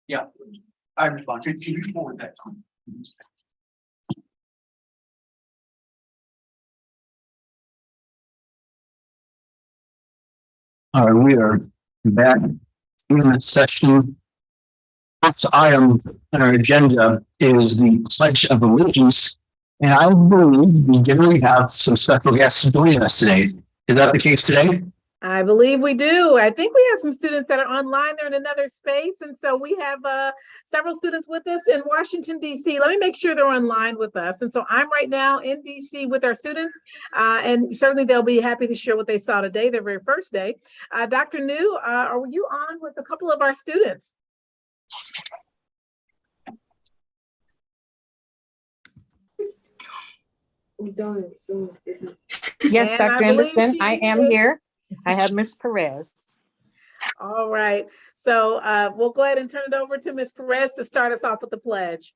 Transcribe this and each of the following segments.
Yeah, I respond. Can you forward that? All right, we are back in this session. Next item on our agenda is the Pledge of Allegiance. And I believe we generally have some special guests joining us today. Is that the case today? I believe we do. I think we have some students that are online. They're in another space. And so we have several students with us in Washington, D.C. Let me make sure they're online with us. And so I'm right now in D.C. with our students. And certainly they'll be happy to share what they saw today, their very first day. Dr. New, are you on with a couple of our students? Yes, And Dr. I believe Anderson, she I am is. here. I have Ms. Perez. All right. So we'll go ahead and turn it over to Ms. Perez to start us off with the pledge.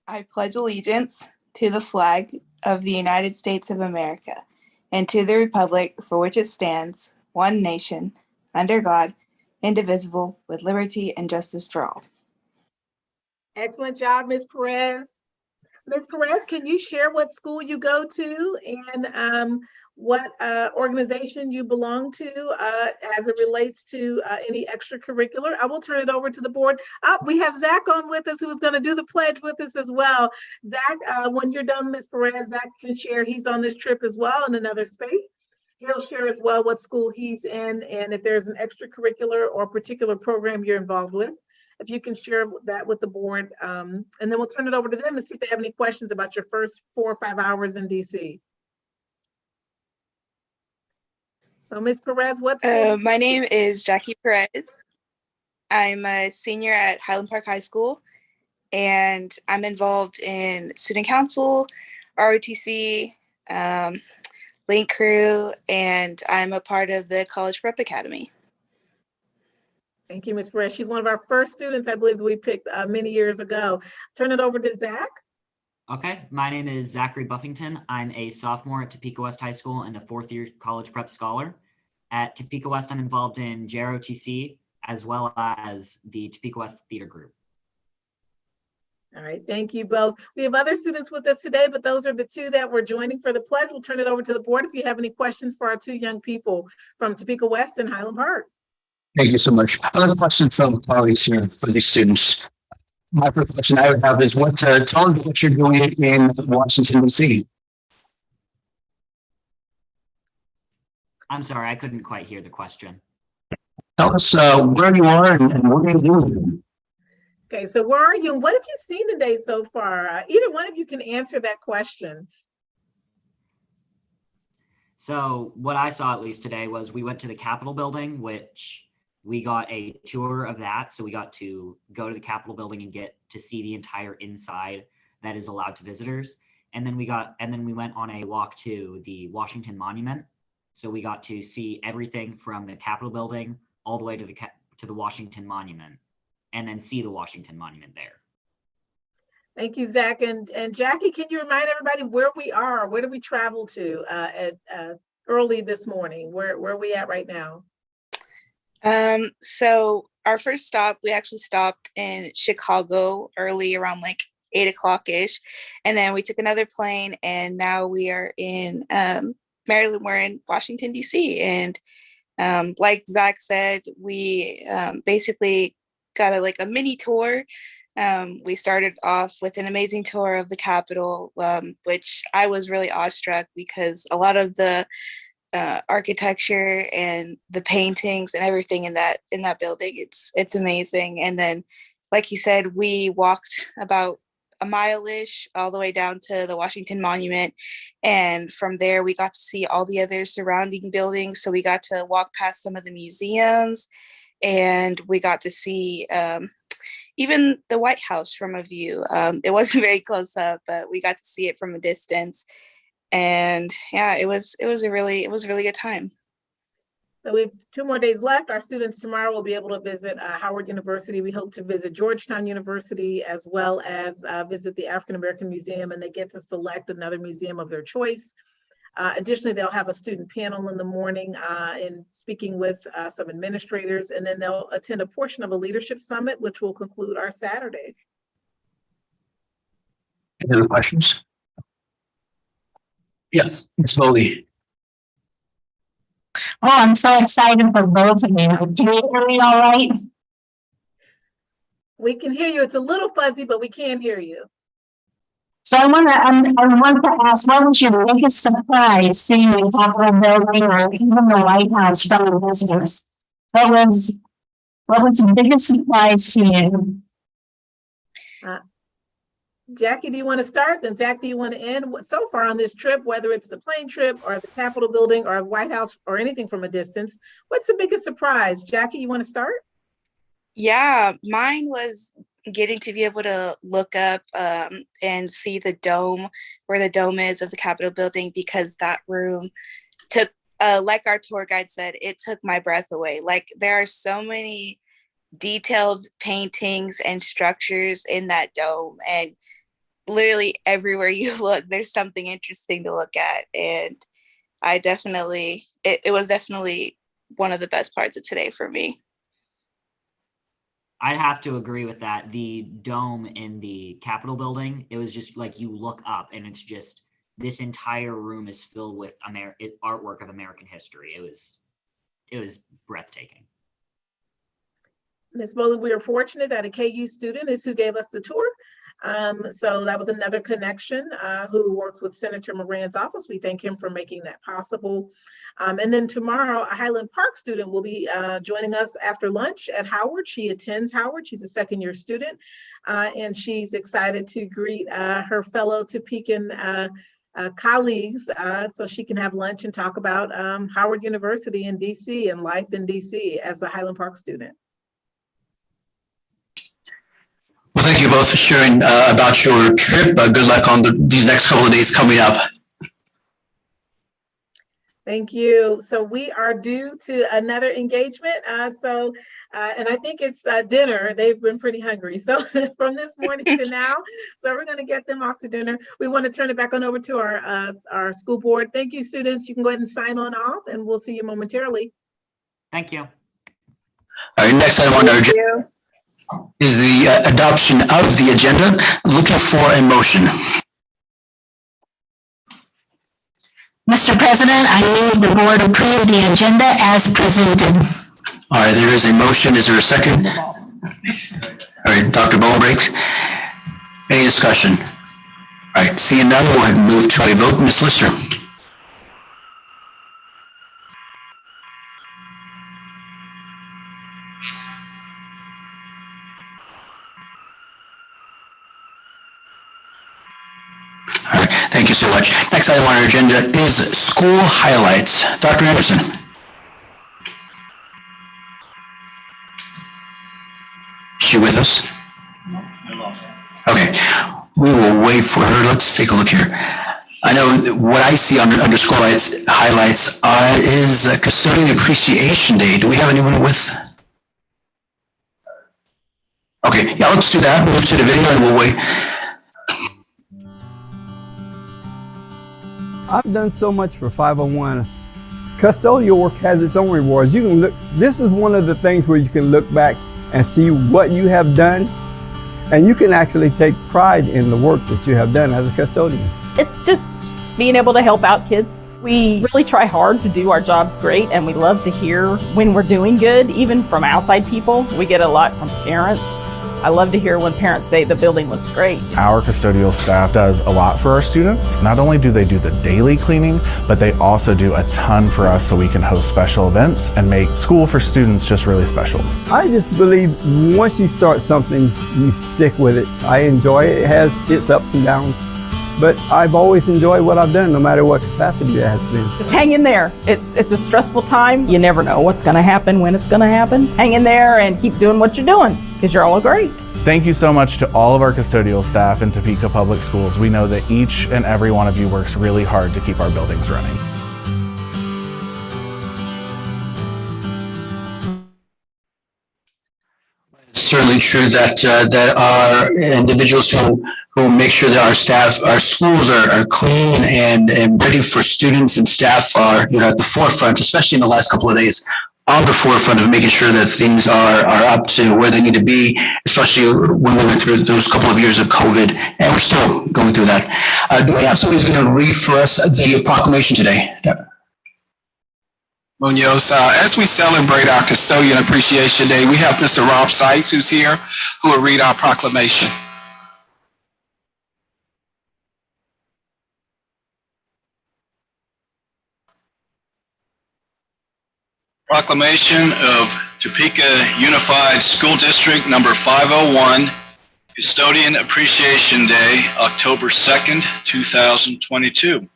I pledge allegiance to the flag of the United States of America and to the republic for which it stands, one nation, under God, indivisible, with liberty and justice for all. Excellent job, Ms. Perez. Ms. Perez, can you share what school you go to and what organization you belong to as it relates to any extracurricular? I will turn it over to the board. We have Zach on with us who is going to do the pledge with us as well. Zach, when you're done, Ms. Perez, Zach can share. He's on this trip as well in another space. He'll share as well what school he's in and if there's an extracurricular or particular program you're involved with. If you can share that with the board, and then we'll turn it over to them and see if they have any questions about your first 4 or 5 hours in DC. So Ms. Perez, what's My name is Jackie Perez. I'm a senior at Highland Park High School, and I'm involved in student council, ROTC, Link Crew, and I'm a part of the College Prep Academy. Thank you, Ms. Perez. She's one of our first students, I believe, that we picked many years ago. Turn it over to Zach. Okay, my name is Zachary Buffington. I'm a sophomore at Topeka West High School and a fourth-year college prep scholar. At Topeka West, I'm involved in JROTC as well as the Topeka West Theater Group. All right, thank you both. We have other students with us today, but those are the two that were joining for the pledge. We'll turn it over to the board if you have any questions for our two young people from Topeka West and Highland Park. Thank you so much. I have a question from colleagues here for these students. My first question I would have is tell us what you're doing in Washington, D.C. I'm sorry, I couldn't quite hear the question. Tell us where you are and what are you doing? Okay, so where are you and what have you seen today so far? Either one of you can answer that question. So what I saw at least today was we went to the Capitol building, which we got a tour of that. So we got to go to the Capitol building and get to see the entire inside that is allowed to visitors. And then we went on a walk to the Washington Monument. So we got to see everything from the Capitol building all the way to the Washington Monument, and then see the Washington Monument there. Thank you, Zach. And Jackie, can you remind everybody where we are? Where did we travel to early this morning? Where are we at right now? So our first stop, we actually stopped in Chicago early around like 8 o'clock-ish. And then we took another plane and now we are in Maryland, we're in Washington, D.C. And like Zach said, we basically got a mini tour. We started off with an amazing tour of the Capitol, which I was really awestruck because a lot of the architecture and the paintings and everything in that building, it's amazing. And then, like he said, we walked about a mile-ish all the way down to the Washington Monument. And from there, we got to see all the other surrounding buildings. So we got to walk past some of the museums and we got to see even the White House from a view. It wasn't very close up, but we got to see it from a distance. And yeah, it was a really good time. So we have 2 more days left. Our students tomorrow will be able to visit Howard University. We hope to visit Georgetown University as well as visit the African American Museum, and they get to select another museum of their choice. Additionally, they'll have a student panel in the morning in speaking with some administrators, and then they'll attend a portion of a leadership summit, which will conclude our Saturday. Any other questions? Yes, Ms. Foley. Oh, I'm so excited for both of you. Can you hear me all right? We can hear you. It's a little fuzzy, but we can hear you. So I want to ask, what was your biggest surprise seeing the Capitol building or even the White House from a distance? What was the biggest surprise to you? Jackie, do you want to start? Then Zach, do you want to end? So far on this trip, whether it's the plane trip or the Capitol building or White House or anything from a distance, what's the biggest surprise? Jackie, you want to start? Yeah, mine was getting to be able to look up and see the dome, where the dome is of the Capitol building, because that room took, like our tour guide said, it took my breath away. Like, there are so many detailed paintings and structures in that dome, and literally everywhere you look, there's something interesting to look at. And I definitely, it was definitely one of the best parts of today for me. I'd have to agree with that. The dome in the Capitol building, it was just like you look up and it's just this entire room is filled with artwork of American history. It was breathtaking. Ms. Bowley, we are fortunate that a KU student is who gave us the tour. So that was another connection who works with Senator Moran's office. We thank him for making that possible. And then tomorrow, a Highland Park student will be joining us after lunch at Howard. She attends Howard. She's a second-year student, and she's excited to greet her fellow Topeka colleagues so she can have lunch and talk about Howard University in DC and life in DC as a Highland Park student. Well, thank you both for sharing about your trip. Good luck on these next couple of days coming up. Thank you. So we are due to another engagement. And I think it's dinner. They've been pretty hungry. So from this morning to now, so we're going to get them off to dinner. We want to turn it back on over to our school board. Thank you, students. You can go ahead and sign on off, and we'll see you momentarily. Thank you. All right, next item on our agenda is the adoption of the agenda. Looking for a motion. Mr. President, I move the board approve the agenda as presented. All right, there is a motion. Is there a second? All right, Dr. Bonebrake. Any discussion? All right, seeing none, we'll have move to a vote. Ms. Lister. All right, thank you so much. Next item on our agenda is school highlights. Dr. Anderson. Is she with us? Okay, we will wait for her. Let's take a look here. I know what I see under school highlights is Custodian Appreciation Day. Do we have anyone with? Okay, yeah, let's do that. Move to the video and we'll wait. I've done so much for 501. Custodial work has its own rewards. You can look, this is one of the things where you can look back and see what you have done, and you can actually take pride in the work that you have done as a custodian. It's just being able to help out kids. We really try hard to do our jobs great, and we love to hear when we're doing good, even from outside people. We get a lot from parents. I love to hear when parents say the building looks great. Our custodial staff does a lot for our students. Not only do they do the daily cleaning, but they also do a ton for us so we can host special events and make school for students just really special. I just believe once you start something, you stick with it. I enjoy it. It has its ups and downs, but I've always enjoyed what I've done, no matter what capacity it has been. Just hang in there. It's a stressful time. You never know what's going to happen, when it's going to happen. Hang in there and keep doing what you're doing, because you're all great. Thank you so much to all of our custodial staff in Topeka Public Schools. We know that each and every one of you works really hard to keep our buildings running. really true that that our individuals who make sure that our schools are clean and ready for students and staff are, you know, at the forefront, especially in the last couple of days, on the forefront of making sure that things are up to where they need to be, especially when we went through those couple of years of COVID, and we're still going through that. Do we have somebody who's going to read for us the proclamation today? Munoz. As we celebrate our Custodian Appreciation Day, we have Mr. Rob Seitz, who's here, who will read our proclamation. Proclamation of Topeka Unified School District number 501, Custodian Appreciation Day, October 2nd, 2022.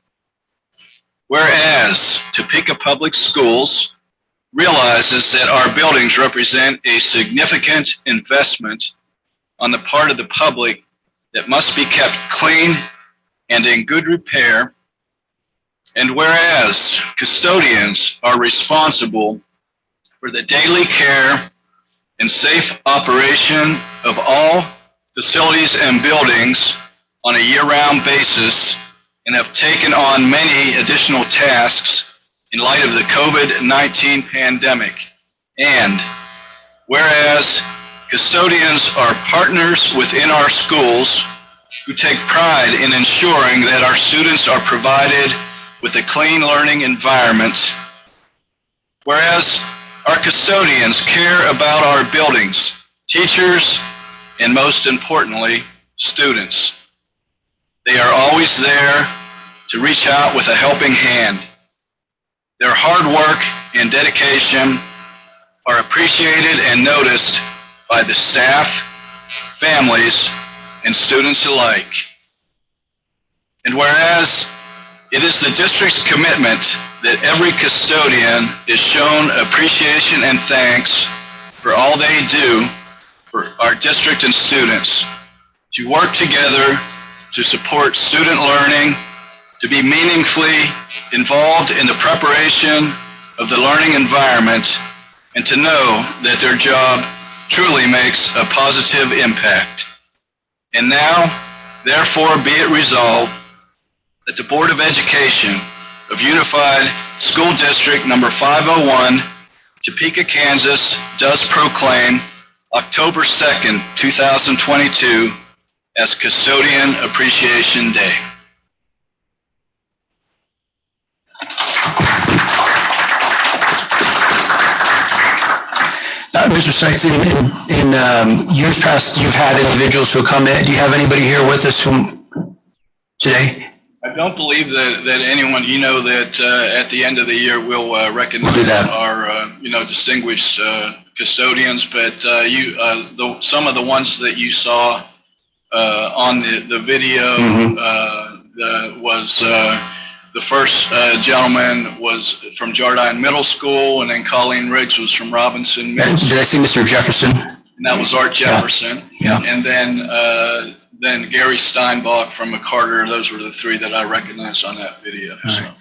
Whereas Topeka Public Schools realizes that our buildings represent a significant investment on the part of the public that must be kept clean and in good repair. And whereas custodians are responsible for the daily care and safe operation of all facilities and buildings on a year-round basis and have taken on many additional tasks in light of the COVID-19 pandemic. And whereas custodians are partners within our schools who take pride in ensuring that our students are provided with a clean learning environment, whereas our custodians care about our buildings, teachers, and most importantly, students. They are always there to reach out with a helping hand. Their hard work and dedication are appreciated and noticed by the staff, families, and students alike. And whereas it is the district's commitment that every custodian is shown appreciation and thanks for all they do for our district and students, to work together to support student learning, to be meaningfully involved in the preparation of the learning environment, and to know that their job truly makes a positive impact. And now, therefore, be it resolved that the Board of Education of Unified School District number 501, Topeka, Kansas, does proclaim October 2nd, 2022 as Custodian Appreciation Day. Mr. Seitz, in years past, you've had individuals who come in. Do you have anybody here with us today? I don't believe that anyone, you know, that at the end of the year we'll recognize our, distinguished custodians, but some of the ones that you saw on the video was the first gentleman was from Jardine Middle School, and then Colleen Riggs was from Robinson Middle School. Did I see Mr. Jefferson? And that was Art Jefferson. Yeah. And then Gary Steinbach from McCarter. Those were the three that I recognized on that video. So. Right.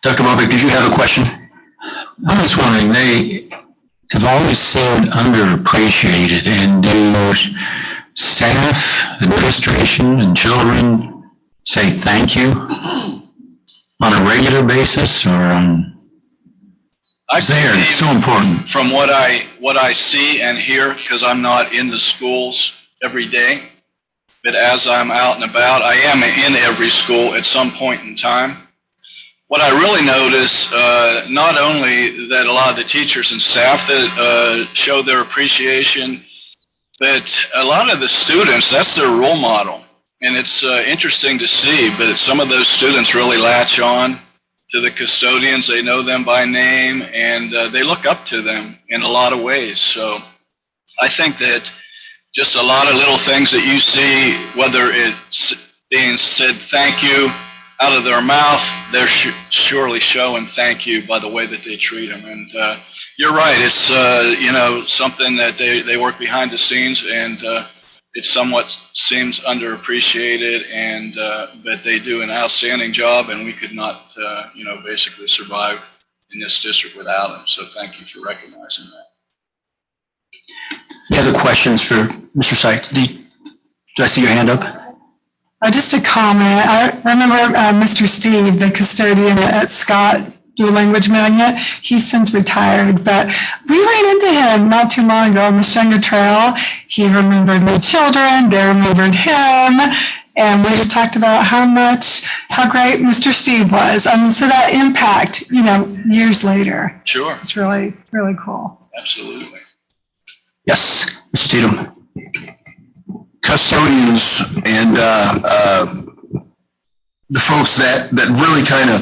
Dr. Mobick, did you have a question? I was wondering, they have always seemed underappreciated, and do staff, administration, and children say thank you on a regular basis, or on? It's so important. From what I see and hear, because I'm not in the schools every day, but as I'm out and about, I am in every school at some point in time. What I really notice, not only that a lot of the teachers and staff that show their appreciation, but a lot of the students, that's their role model. And it's interesting to see, but some of those students really latch on to the custodians. They know them by name, and they look up to them in a lot of ways. So I think that just a lot of little things that you see, whether it's being said thank you out of their mouth, they're surely showing thank you by the way that they treat them. And you're right, it's something that they work behind the scenes, and it somewhat seems underappreciated, and but they do an outstanding job, and we could not basically survive in this district without them. So thank you for recognizing that. Any other questions for Mr. Sykes? Do I see your hand up? Just a comment. I remember Mr. Steve, the custodian at Scott Dual Language Magnet. He's since retired, but we ran into him not too long ago on the Shunga Trail. He remembered my children, they remembered him, and we just talked about how great Mr. Steve was. So that impact, years later, Sure. it's really, really cool. Absolutely. Yes, Mr. Tatum. Custodians and the folks that really kind of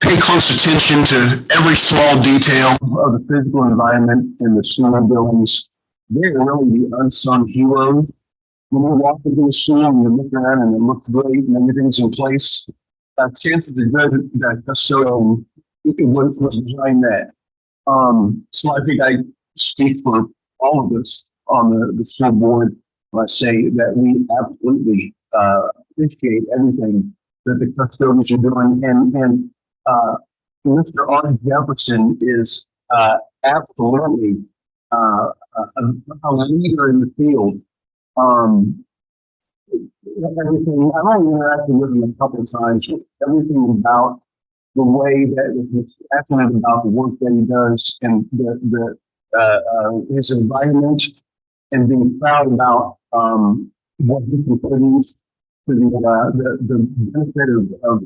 pay close attention to every small detail Of the physical environment in the school buildings, they're really the unsung heroes. When you walk into a school and you look around and it looks great and everything's in place, chances are good that custodian was behind that. So I think I speak for all of us on the school board when I say that we absolutely appreciate everything that the custodians are doing. And Mr. R. Jefferson is absolutely a leader in the field. Everything, I've only interacted with him a couple of times. Everything about the way that he's passionate about the work that he does and his environment, and being proud about what he contributes to the benefit of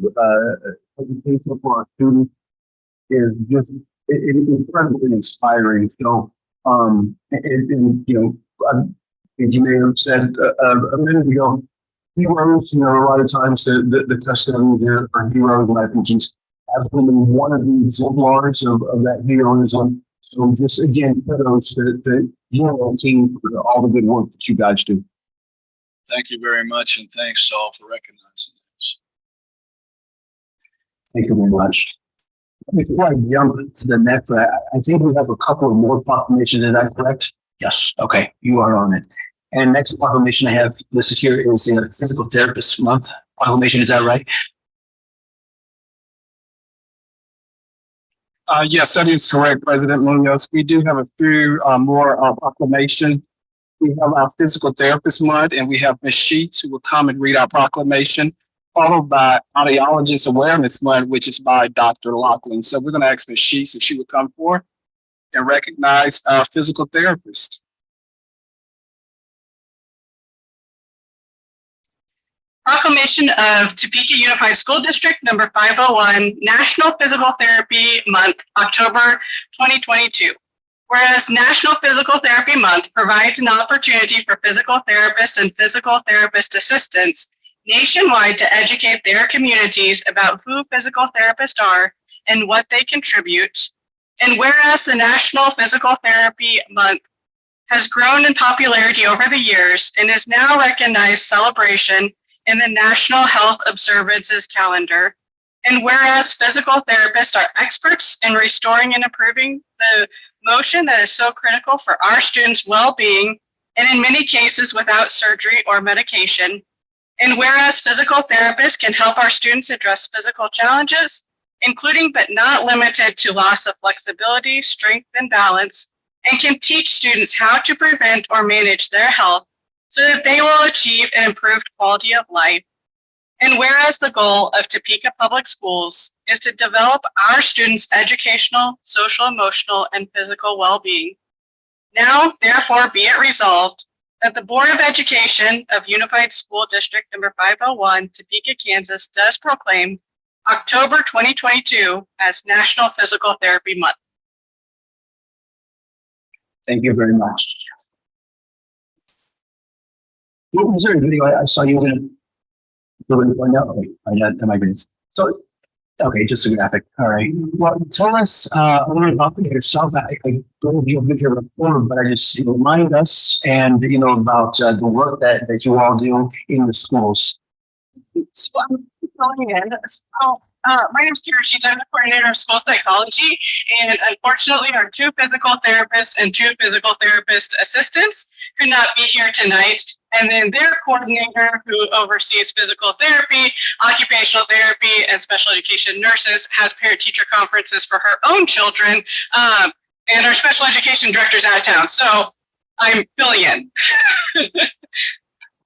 education for our students is just incredibly inspiring. So, as you may have said a minute ago, heroes, a lot of times the custodians are heroes, and I think he's absolutely one of the exemplars of that heroism. So just again, kudos to your team for all the good work that you guys do. Thank you very much, and thanks all for recognizing this. Thank you very much. Before I jump to the next, I think we have a couple of more proclamations. Is that correct? Yes. Okay, you are on it. And next proclamation I have listed here is the Physical Therapist Month proclamation. Is that right? Yes, that is correct, President Munoz. We do have a few more proclamations. We have our Physical Therapist Month, and we have Ms. Sheets who will come and read our proclamation, followed by Audiologist Awareness Month, which is by Dr. Lachlan. So we're going to ask Ms. Sheets if she would come forward and recognize our physical therapist. Proclamation of Topeka Unified School District number 501, National Physical Therapy Month, October 2022. Whereas National Physical Therapy Month provides an opportunity for physical therapists and physical therapist assistants nationwide to educate their communities about who physical therapists are and what they contribute. And whereas the National Physical Therapy Month has grown in popularity over the years and is now recognized celebration in the National Health Observances calendar. And whereas physical therapists are experts in restoring and improving the motion that is so critical for our students' well-being, and in many cases without surgery or medication. And whereas physical therapists can help our students address physical challenges, including but not limited to loss of flexibility, strength, and balance, and can teach students how to prevent or manage their health so that they will achieve an improved quality of life. And whereas the goal of Topeka Public Schools is to develop our students' educational, social, emotional, and physical well-being, now therefore be it resolved that the Board of Education of Unified School District number 501, Topeka, Kansas, does proclaim October 2022 as National Physical Therapy Month. Thank you very much. Was there a video I saw you in? Okay, am I good? So, okay, just a graphic. All right. Well, tell us a little about yourself. I believe you've been here before, but I just remind us and about the work that you all do in the schools. So I'm filling in. My name is Kira Sheets. I'm the coordinator of school psychology, and unfortunately, our two physical therapists and two physical therapist assistants could not be here tonight. And then their coordinator, who oversees physical therapy, occupational therapy, and special education nurses, has parent-teacher conferences for her own children. and our special education director's out of town, so I'm filling in.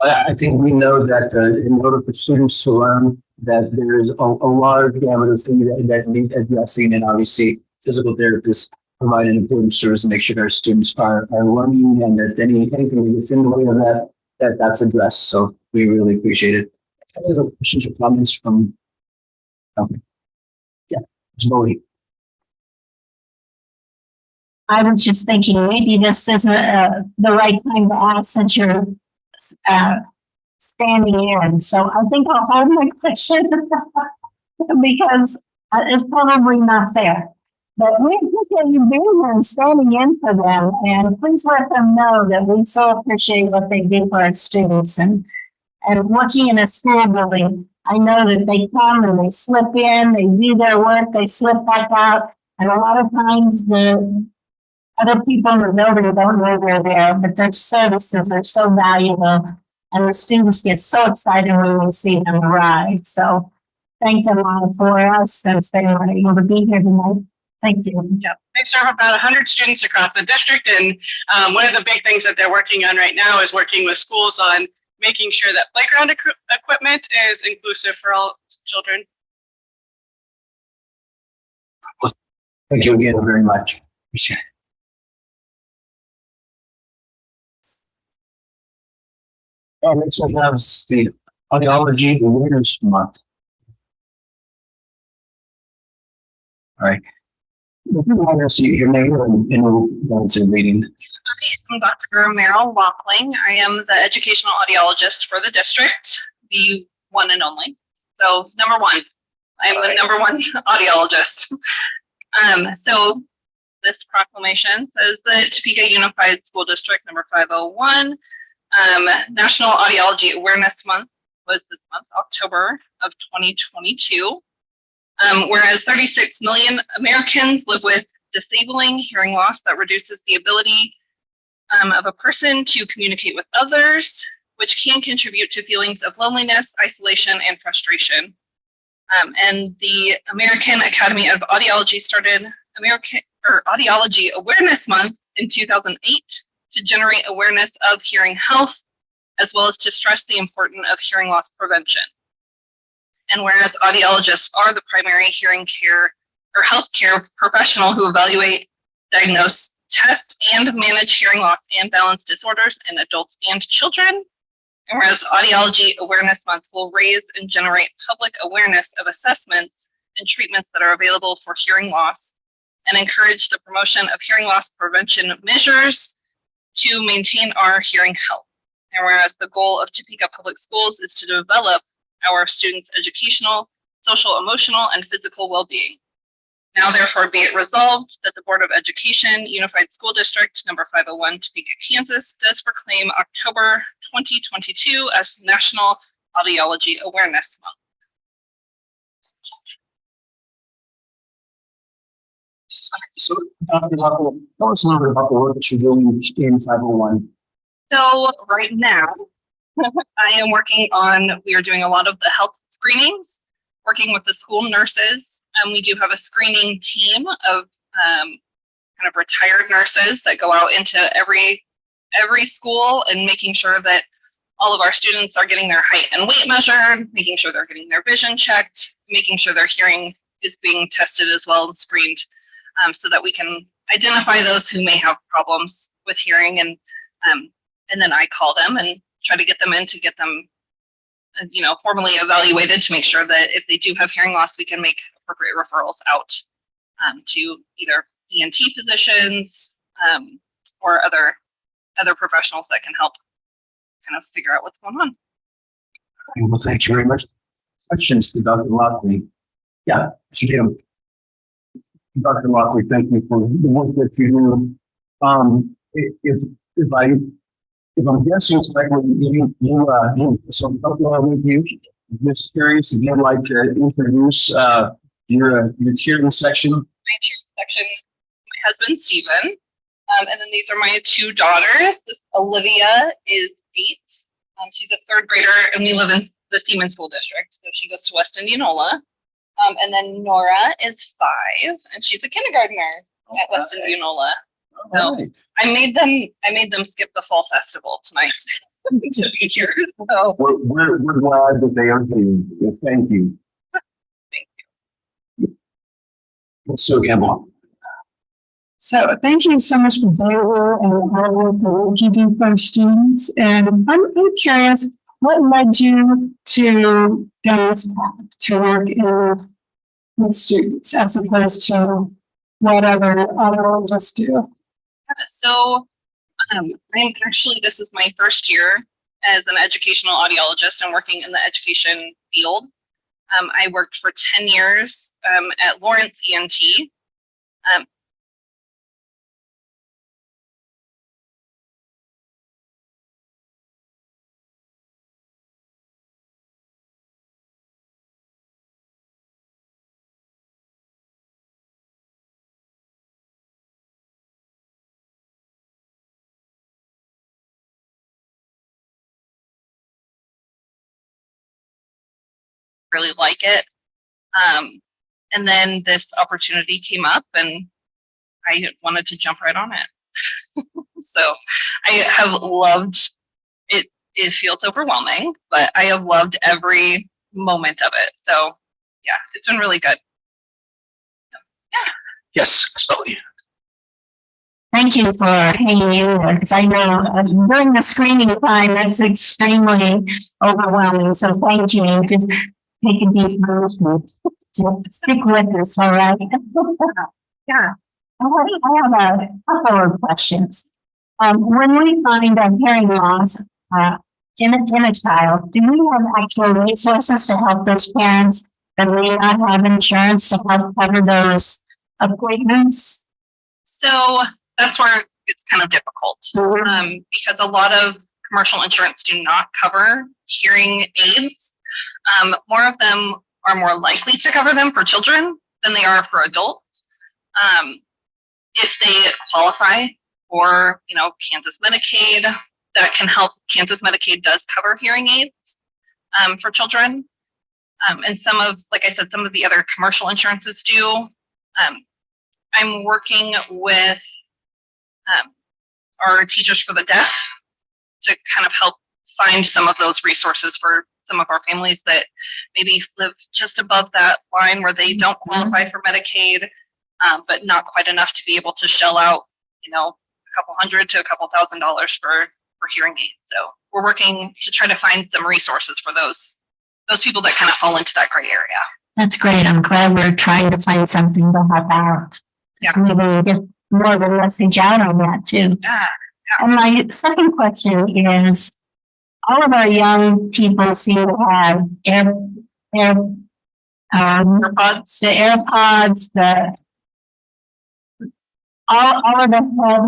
I think we know that in order for students to learn, that there is a large gamut of things that need addressing, and obviously physical therapists provide an important service to make sure our students are learning, and that anything that gets in the way of that's addressed. So we really appreciate it. Any other questions or comments from? Okay. Yeah, Zoe. I was just thinking maybe this isn't the right time to ask since you're standing in. So I think I'll hold my question because it's probably not fair. But we appreciate you being here and standing in for them. And please let them know that we so appreciate what they do for our students. And working in a school building, I know that they come and they slip in, they do their work, they slip back out. And a lot of times the other people in the building don't know they're there, but their services are so valuable. And the students get so excited when we see them arrive. So thank them all for us since they were able to be here tonight. Thank you. Yeah, they serve about 100 students across the district, and one of the big things that they're working on right now is working with schools on making sure that playground equipment is inclusive for all children. Thank you again very much. Appreciate it. Next we have the Audiology Awareness Month. All right. If you want to see your name and we'll go into reading. I'm Dr. Meryl Walkling. I am the educational audiologist for the district, the one and only. So number one, I am the number one audiologist. So this proclamation says that Topeka Unified School District number 501, National Audiology Awareness Month was this month, October of 2022. Whereas 36 million Americans live with disabling hearing loss that reduces the ability of a person to communicate with others, which can contribute to feelings of loneliness, isolation, and frustration. And the American Academy of Audiology started Audiology Awareness Month in 2008 to generate awareness of hearing health, as well as to stress the importance of hearing loss prevention. And whereas audiologists are the primary hearing care or healthcare professional who evaluate, diagnose, test, and manage hearing loss and balance disorders in adults and children, and whereas Audiology Awareness Month will raise and generate public awareness of assessments and treatments that are available for hearing loss, and encourage the promotion of hearing loss prevention measures to maintain our hearing health. And whereas the goal of Topeka Public Schools is to develop our students' educational, social, emotional, and physical well-being. Now, therefore, be it resolved that the Board of Education, Unified School District number 501, Topeka, Kansas, does proclaim October 2022 as National Audiology Awareness Month. So, Dr. Huckle, tell us a little bit about the work that you're doing in 501. So right now, I am working on, we are doing a lot of the health screenings, working with the school nurses. And we do have a screening team of kind of retired nurses that go out into every school and making sure that all of our students are getting their height and weight measured, making sure they're getting their vision checked, making sure their hearing is being tested as well and screened, so that we can identify those who may have problems with hearing, and then I call them and try to get them in to get them, formally evaluated to make sure that if they do have hearing loss, we can make appropriate referrals out to either ENT physicians or other professionals that can help kind of figure out what's going on. Well, thank you very much. Questions to Dr. Lockley? Yeah, Jim. Dr. Lockley, thank you for the work that you do. If I'm guessing correctly, you some couple with you. Just curious if you'd like to introduce your cheering section. My cheering section, my husband Stephen, and then these are my two daughters. Olivia is 8. She's a 3rd grader, and we live in the Seaman School District, so she goes to West Indianola. And then Nora is 5, and she's a kindergartner. at West Indianola. All So right. I made them skip the fall festival tonight to be here. So We're glad that they are here. Thank you. So Campbell. So thank you so much for being here and all of the work you do for our students. And I'm curious, what led you to Dennis Path to work with students as opposed to what other just do? So this is my first year as an educational audiologist and working in the education field. I worked for 10 years at Lawrence ENT. Really like it. And then this opportunity came up and I wanted to jump right on it. So I have loved it. It feels overwhelming, but I have loved every moment of it. So yeah, it's been really good. Yeah. Yes, absolutely. Thank you for hanging in there, because I know during the screening time, that's extremely overwhelming. So thank you. Just take a deep breath and stick with us, all right? Yeah. I have a couple of questions. When we find a hearing loss in a child, do we have actual resources to help those parents that may not have insurance to help cover those appointments? So that's where it's kind of difficult because a lot of commercial insurance do not cover hearing aids. More of them are more likely to cover them for children than they are for adults. If they qualify for, Kansas Medicaid, that can help. Kansas Medicaid does cover hearing aids for children. And some of the other commercial insurances do. I'm working with our Teachers for the Deaf to kind of help find some of those resources for some of our families that maybe live just above that line where they don't qualify for Medicaid, but not quite enough to be able to shell out, a couple $100 to a couple $1,000 for hearing aids. So we're working to try to find some resources for those people that kind of fall into that gray area. That's great. I'm glad we're trying to find something to help out. Yeah. Maybe get more of a message out on that too. Yeah. And my second question is, all of our young people seem to have AirPods, all of them have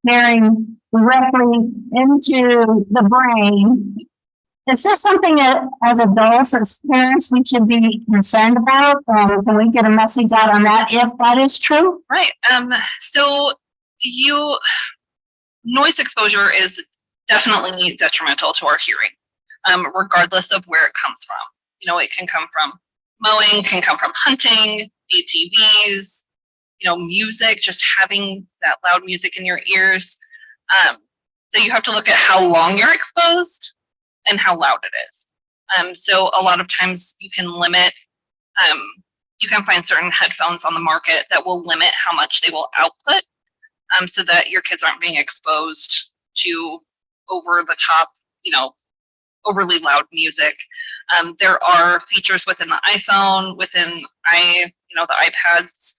hearing directly into the brain. Is this something that, as adults, as parents, we should be concerned about? Can we get a message out on that if that is true? Right. So noise exposure is definitely detrimental to our hearing, regardless of where it comes from. It can come from mowing, can come from hunting, ATVs, music, just having that loud music in your ears. So you have to look at how long you're exposed and how loud it is. So a lot of times you can limit, you can find certain headphones on the market that will limit how much they will output, so that your kids aren't being exposed to over the top, overly loud music. There are features within the iPhone, within the iPads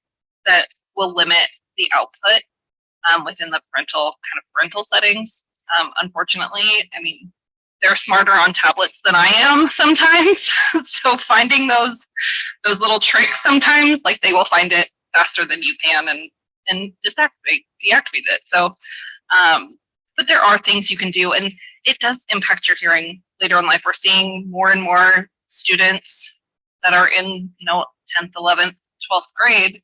that will limit the output within the parental settings. Unfortunately, they're smarter on tablets than I am sometimes. So finding those little tricks sometimes, like they will find it faster than you can and deactivate it. So, but there are things you can do, and it does impact your hearing later in life. We're seeing more and more students that are in, 10th, 11th, 12th grade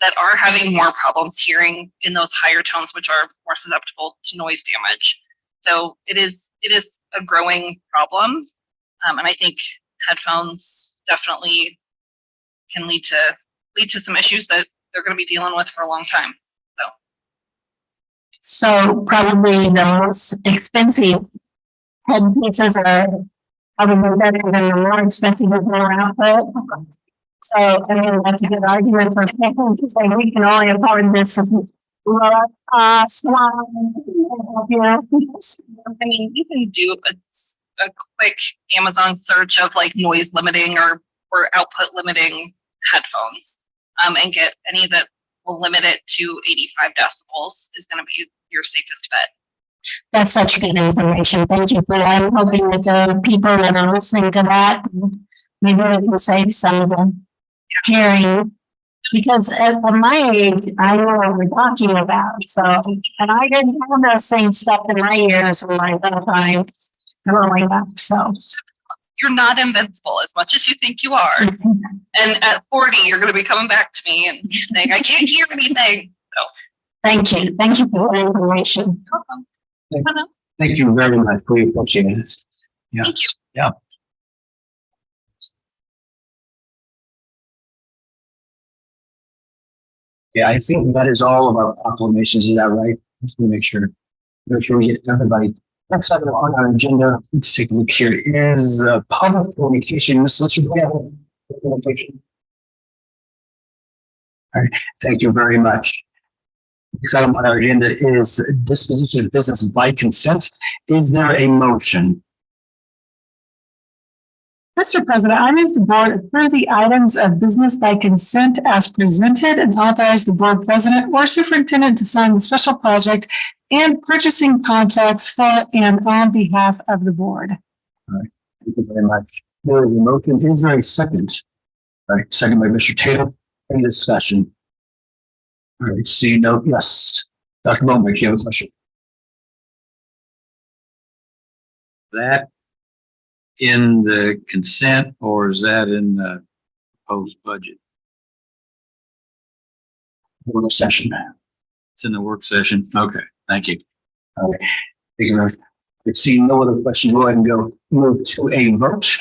that are having more problems hearing in those higher tones, which are more susceptible to noise damage. So it is a growing problem. And I think headphones definitely can lead to some issues that they're going to be dealing with for a long time. So probably the most expensive headpieces are probably better than the more expensive with more output. So, I mean, that's a good argument for people to say we can only afford this lower cost one. I mean, you can do a quick Amazon search of like noise limiting or output limiting headphones, and get any that will limit it to 85 decibels is going to be your safest bet. That's such good information. Thank you for that. I'm hoping that the people that are listening to that, maybe we can save some of them hearing. Because at my age, I know what we're talking about. So, and I didn't have those same stuff in my ears and my time growing up. So you're not invincible as much as you think you are. And at 40, you're going to be coming back to me and saying, I can't hear anything. So thank you. Thank you for the information. Thank you very much. We appreciate it. Yeah. Thank you. Yeah. Yeah, I think that is all of our proclamations. Is that right? Just to make sure we get everybody. Next item on our agenda, let's take a look here, is public communications. Let's just have communication. All right, thank you very much. Next item on our agenda is disposition of business by consent. Is there a motion? Mr. President, I move the board approve the items of business by consent as presented and authorize the board president or superintendent to sign the special project and purchasing contracts for and on behalf of the board. All right, thank you very much. There is a motion. Is there a second? All right, second by Mr. Taylor. Any discussion? All right, see no, yes. Dr. Bowman, you have a question? That in the consent or is that in the proposed budget? Work session. It's in the work session. Okay, thank you. All right, thank you very much. Let's see no other questions. Go ahead and move to a vote.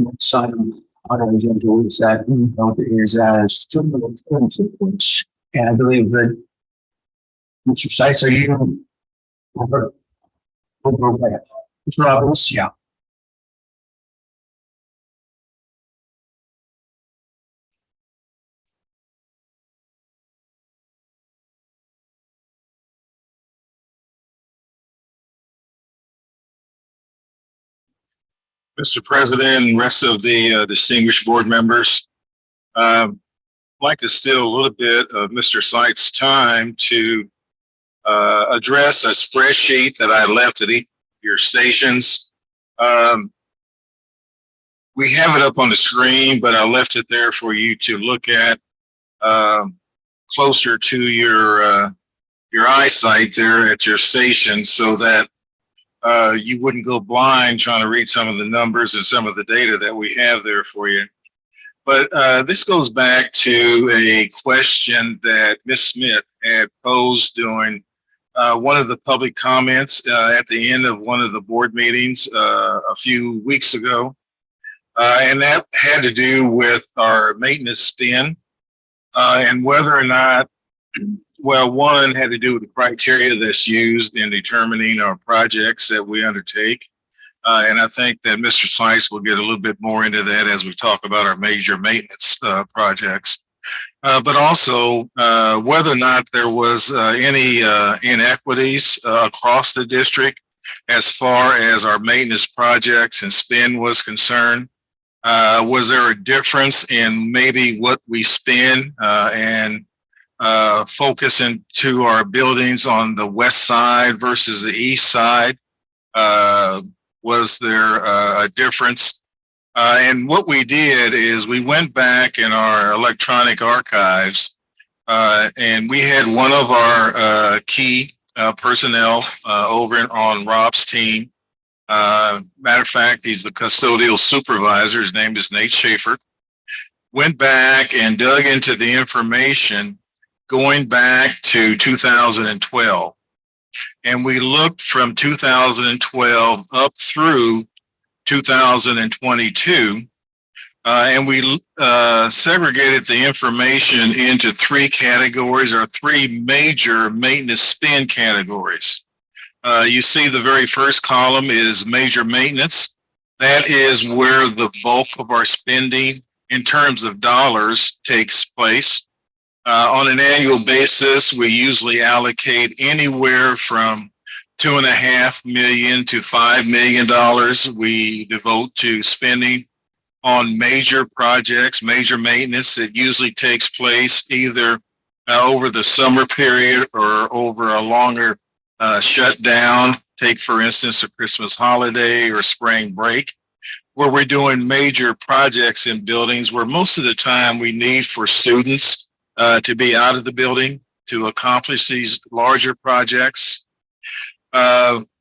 Next item on our agenda is that student support. And I believe that Mr. Stice, are you over? Mr. Robbins, yeah. Mr. President and rest of the distinguished board members, I'd like to steal a little bit of Mr. Sykes' time to address a spreadsheet that I left at each of your stations. We have it up on the screen, but I left it there for you to look at closer to your eyesight there at your station so that you wouldn't go blind trying to read some of the numbers and some of the data that we have there for you. But this goes back to a question that Ms. Smith had posed during one of the public comments at the end of one of the board meetings a few weeks ago. And that had to do with our maintenance spend and whether or not, well, one had to do with the criteria that's used in determining our projects that we undertake. And I think that Mr. Sykes will get a little bit more into that as we talk about our major maintenance projects. But also whether or not there was any inequities across the district as far as our maintenance projects and spend was concerned. Was there a difference in maybe what we spend and focus into our buildings on the west side versus the east side? Was there a difference? And what we did is we went back in our electronic archives and we had one of our key personnel over on Rob's team. Matter of fact, he's the custodial supervisor. His name is Nate Schaefer. Went back and dug into the information going back to 2012. And we looked from 2012 up through 2022. And we segregated the information into three categories, or three major maintenance spend categories. You see the very first column is major maintenance. That is where the bulk of our spending in terms of dollars takes place. On an annual basis, we usually allocate anywhere from $2.5 million to $5 million we devote to spending on major projects, major maintenance. It usually takes place either over the summer period or over a longer shutdown. Take, for instance, a Christmas holiday or spring break, where we're doing major projects in buildings where most of the time we need for students to be out of the building to accomplish these larger projects.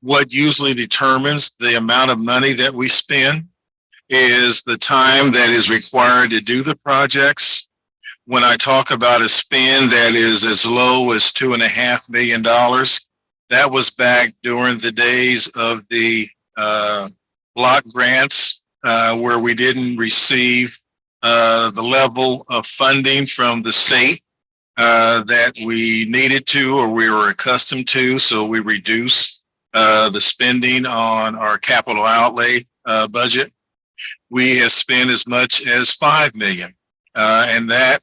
What usually determines the amount of money that we spend is the time that is required to do the projects. When I talk about a spend that is as low as $2.5 million, that was back during the days of the block grants, where we didn't receive the level of funding from the state that we needed to or we were accustomed to. So we reduced the spending on our capital outlay budget. We have spent as much as $5 million. And that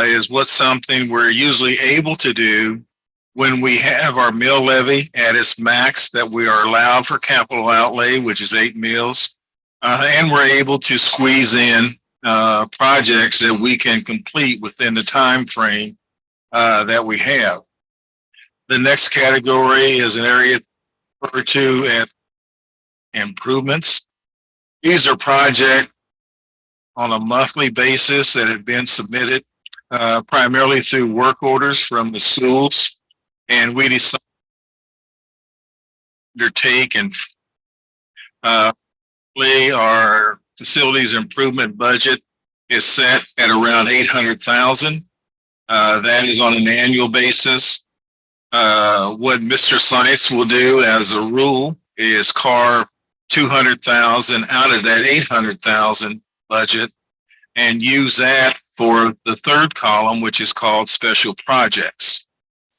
is what's something we're usually able to do when we have our mill levy at its max that we are allowed for capital outlay, which is 8 mills. And we're able to squeeze in projects that we can complete within the time frame that we have. The next category is an area referred to as improvements. These are projects on a monthly basis that have been submitted primarily through work orders from the schools, and we decide to undertake and our facilities improvement budget is set at around $800,000. That is on an annual basis. What Mr. Seitz will do as a rule is carve $200,000 out of that $800,000 budget and use that for the third column, which is called special projects.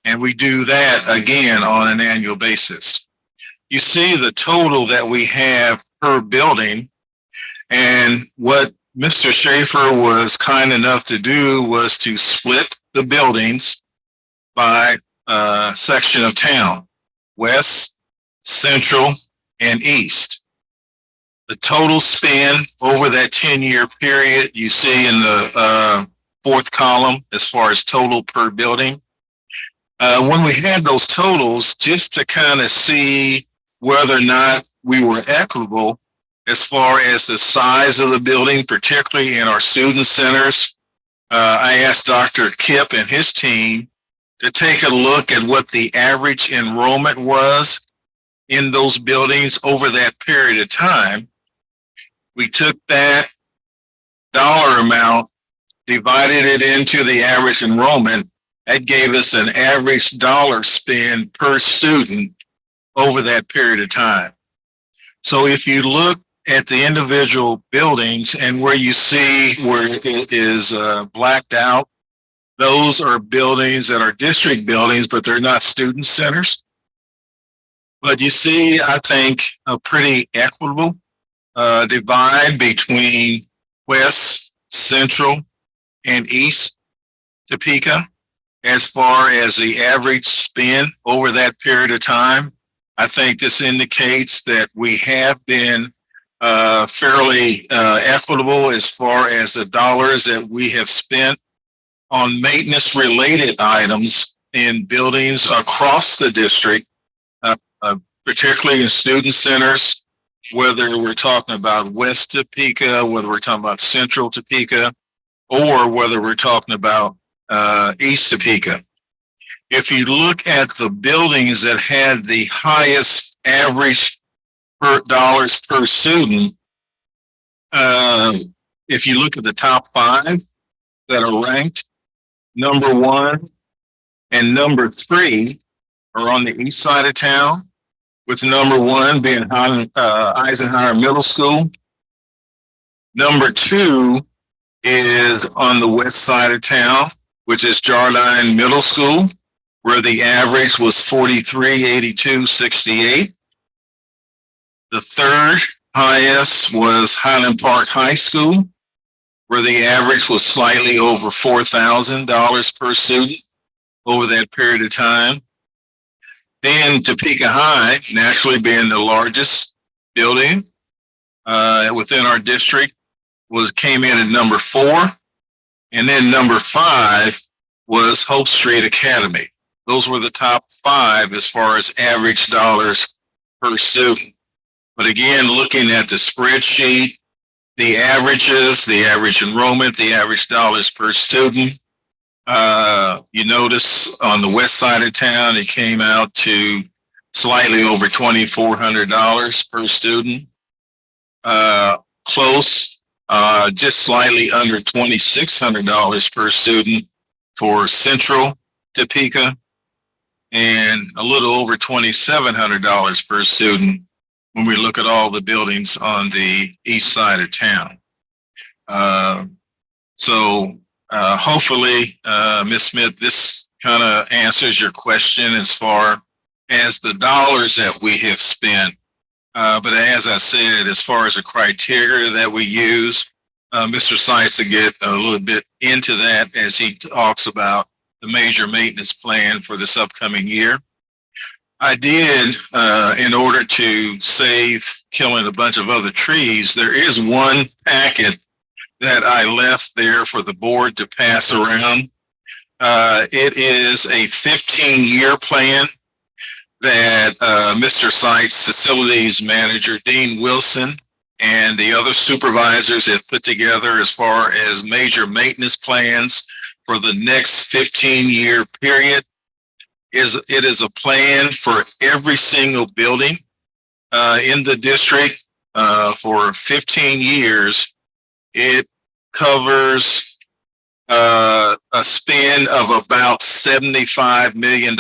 And we do that again on an annual basis. You see the total that we have per building, and what Mr. Schaefer was kind enough to do was to split the buildings by section of town: west, central, and east. The total spend over that 10-year period you see in the fourth column as far as total per building. When we had those totals, just to kind of see whether or not we were equitable as far as the size of the building, particularly in our student centers, I asked Dr. Kip and his team to take a look at what the average enrollment was in those buildings over that period of time. We took that dollar amount, divided it into the average enrollment. That gave us an average dollar spend per student over that period of time. So if you look at the individual buildings and where you see where it is blacked out, those are buildings that are district buildings, but they're not student centers. But you see, I think, a pretty equitable divide between West, Central, and East Topeka as far as the average spend over that period of time. I think this indicates that we have been fairly equitable as far as the dollars that we have spent on maintenance related items in buildings across the district, particularly in student centers, whether we're talking about West Topeka, whether we're talking about Central Topeka, or whether we're talking about East Topeka. If you look at the buildings that had the highest average dollars per student, if you look at the top 5 that are ranked, number 1 and number 3 are on the east side of town, with number 1 being Eisenhower Middle School. Number 2 is on the west side of town, which is Jardine Middle School, where the average was 43.8268. The third highest was Highland Park High School, where the average was slightly over $4,000 per student over that period of time. Then Topeka High, naturally being the largest building within our district, came in at number 4. And then number 5 was Hope Street Academy. Those were the top 5 as far as average dollars per student. But again, looking at the spreadsheet, the averages, the average enrollment, the average dollars per student, you notice on the west side of town, it came out to slightly over $2,400 per student. Close, just slightly under $2,600 per student for Central Topeka, and a little over $2,700 per student when we look at all the buildings on the east side of town. Hopefully, Ms. Smith, this kind of answers your question as far as the dollars that we have spent. But as I said, as far as the criteria that we use, Mr. Seitz will get a little bit into that as he talks about the major maintenance plan for this upcoming year. I did, in order to save killing a bunch of other trees, there is one packet that I left there for the board to pass around. It is a 15-year plan that Mr. Seitz, facilities manager Dean Wilson, and the other supervisors have put together as far as major maintenance plans for the next 15-year period. It is a plan for every single building in the district for 15 years. It covers a spend of about $75 million.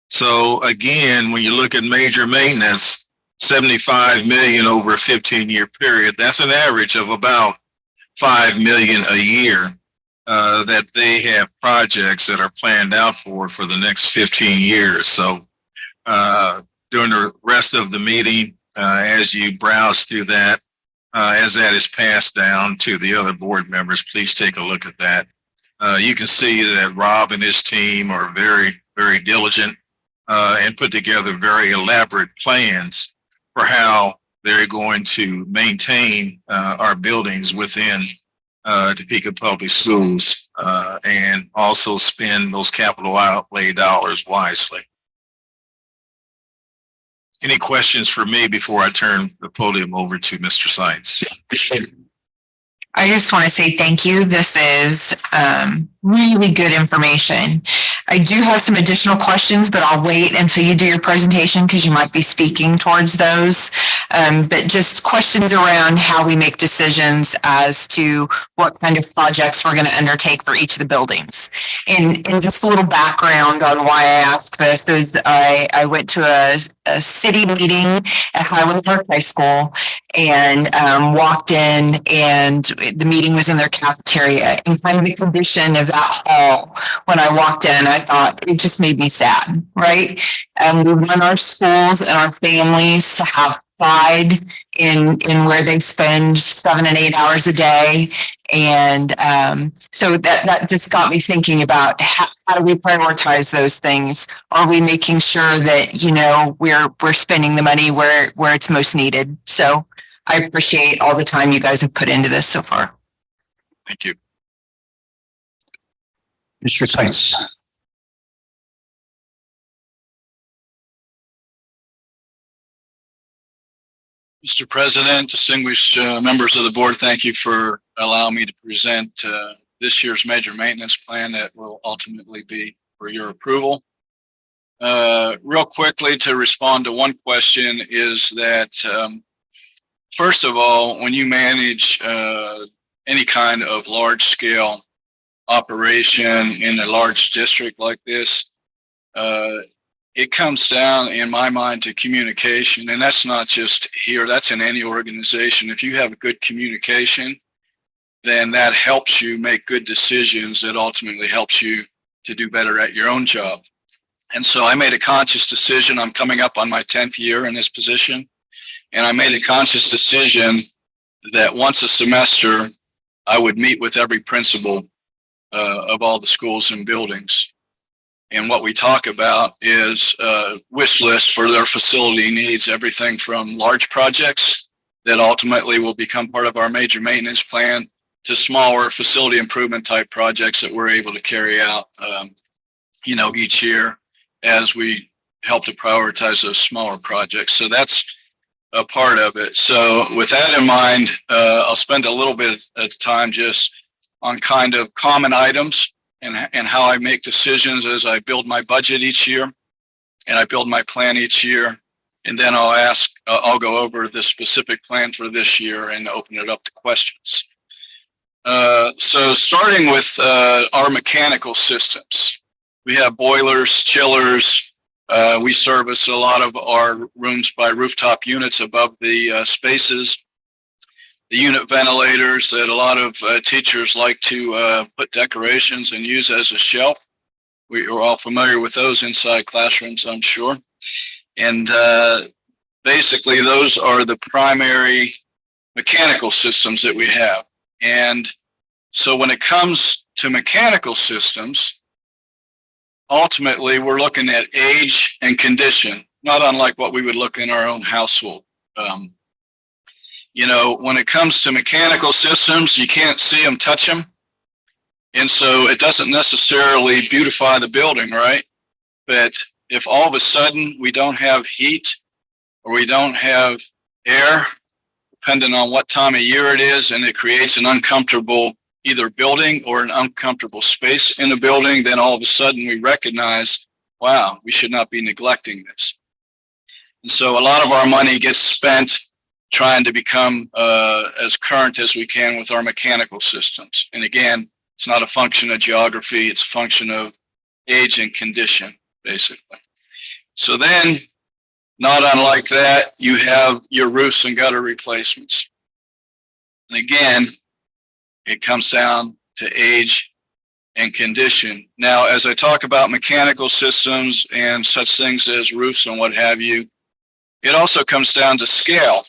So again, when you look at major maintenance, 75 million over a 15-year period, that's an average of about 5 million a year that they have projects that are planned out for the next 15 years. So during the rest of the meeting, as you browse through that, as that is passed down to the other board members, please take a look at that. You can see that Rob and his team are very, very diligent and put together very elaborate plans for how they're going to maintain our buildings within Topeka Public Schools and also spend those capital outlay dollars wisely. Any questions for me before I turn the podium over to Mr. Seitz? I just want to say thank you. This is really good information. I do have some additional questions, but I'll wait until you do your presentation because you might be speaking towards those. But just questions around how we make decisions as to what kind of projects we're going to undertake for each of the buildings. And just a little background on why I asked this is I went to a city meeting at Highland Park High School and walked in, and the meeting was in their cafeteria, and kind of the condition of that hall when I walked in, I thought it just made me sad, right? We want our schools and our families to have pride in where they spend 7 and 8 hours a day. And so that just got me thinking about how do we prioritize those things? Are we making sure that, you know, we're spending the money where it's most needed? So I appreciate all the time you guys have put into this so far. Thank you. Mr. Seitz. Mr. President, distinguished members of the board, thank you for allowing me to present this year's major maintenance plan that will ultimately be for your approval. Real quickly, to respond to one question is that, first of all, when you manage any kind of large scale operation in a large district like this, it comes down in my mind to communication. And that's not just here, that's in any organization. If you have good communication, then that helps you make good decisions. That ultimately helps you to do better at your own job. And so I made a conscious decision. I'm coming up on my 10th year in this position. And I made a conscious decision that once a semester, I would meet with every principal of all the schools and buildings. And what we talk about is wish list for their facility needs, everything from large projects that ultimately will become part of our major maintenance plan to smaller facility improvement type projects that we're able to carry out, each year as we help to prioritize those smaller projects. So that's a part of it. So with that in mind, I'll spend a little bit of time just on kind of common items and how I make decisions as I build my budget each year and I build my plan each year. And then I'll go over the specific plan for this year and open it up to questions. So starting with our mechanical systems, we have boilers, chillers. We service a lot of our rooms by rooftop units above the spaces. The unit ventilators that a lot of teachers like to put decorations and use as a shelf. We are all familiar with those inside classrooms, I'm sure. And basically those are the primary mechanical systems that we have. And so when it comes to mechanical systems, ultimately we're looking at age and condition, not unlike what we would look in our own household. When it comes to mechanical systems, you can't see them, touch them. And so it doesn't necessarily beautify the building, right? But if all of a sudden we don't have heat or we don't have air, depending on what time of year it is, and it creates an uncomfortable either building or an uncomfortable space in the building, then all of a sudden we recognize, wow, we should not be neglecting this. And so a lot of our money gets spent trying to become as current as we can with our mechanical systems. And again, it's not a function of geography, it's a function of age and condition, basically. So then, not unlike that, you have your roofs and gutter replacements. And again, it comes down to age and condition. Now, as I talk about mechanical systems and such things as roofs and what have you, it also comes down to scale.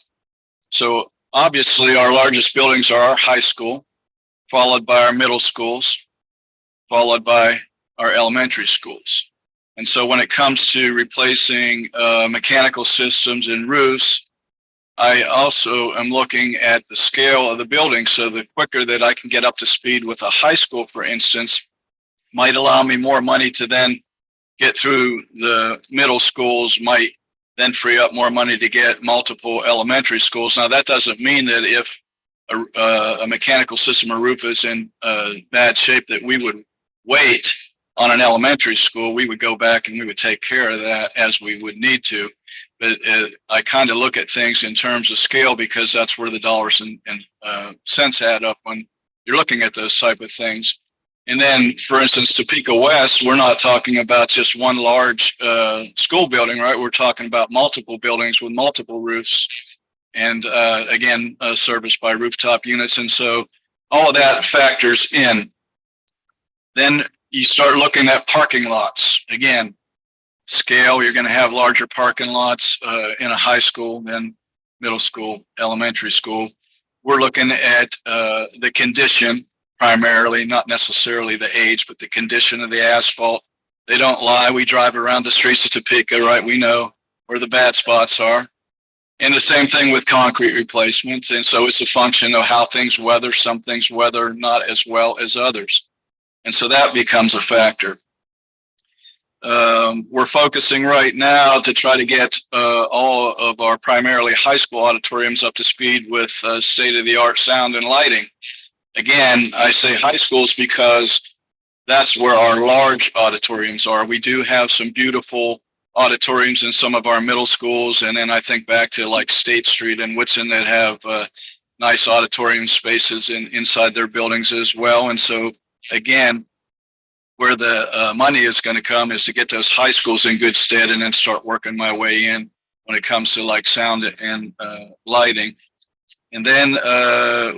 So obviously our largest buildings are our high school, followed by our middle schools, followed by our elementary schools. And so when it comes to replacing mechanical systems and roofs, I also am looking at the scale of the building. So the quicker that I can get up to speed with a high school, for instance, might allow me more money to then get through the middle schools, might then free up more money to get multiple elementary schools. Now, that doesn't mean that if a mechanical system or roof is in bad shape that we would wait on an elementary school. We would go back and we would take care of that as we would need to. But I kind of look at things in terms of scale because that's where the dollars and cents add up when you're looking at those type of things. And then, for instance, Topeka West, we're not talking about just one large school building, right? We're talking about multiple buildings with multiple roofs and, again, serviced by rooftop units. And so all of that factors in. Then you start looking at parking lots. Again, scale, you're going to have larger parking lots in a high school than middle school, elementary school. We're looking at the condition primarily, not necessarily the age, but the condition of the asphalt. They don't lie. We drive around the streets of Topeka, right? We know where the bad spots are. And the same thing with concrete replacements. And so it's a function of how things weather. Some things weather not as well as others. And so that becomes a factor. We're focusing right now to try to get all of our primarily high school auditoriums up to speed with state-of-the-art sound and lighting. Again, I say high schools because that's where our large auditoriums are. We do have some beautiful auditoriums in some of our middle schools. And then I think back to like State Street and Whitson that have nice auditorium spaces inside their buildings as well. And so again, where the money is going to come is to get those high schools in good stead and then start working my way in when it comes to like sound and lighting. And then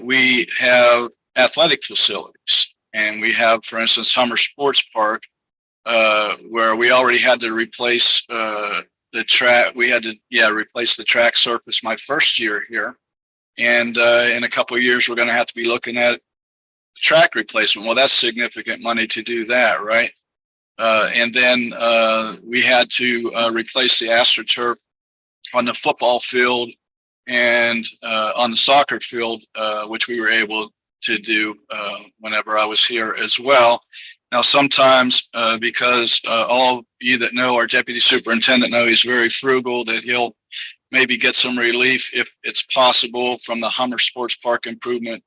we have athletic facilities, and we have, for instance, Hummer Sports Park, where we already had to replace the track. We had to, replace the track surface my first year here. And in a couple of years, we're going to have to be looking at track replacement. Well, that's significant money to do that, right? And then we had to replace the AstroTurf on the football field and on the soccer field, which we were able to do whenever I was here as well. Now, sometimes because all of you that know our deputy superintendent know he's very frugal, that he'll maybe get some relief if it's possible from the Hummer Sports Park improvement,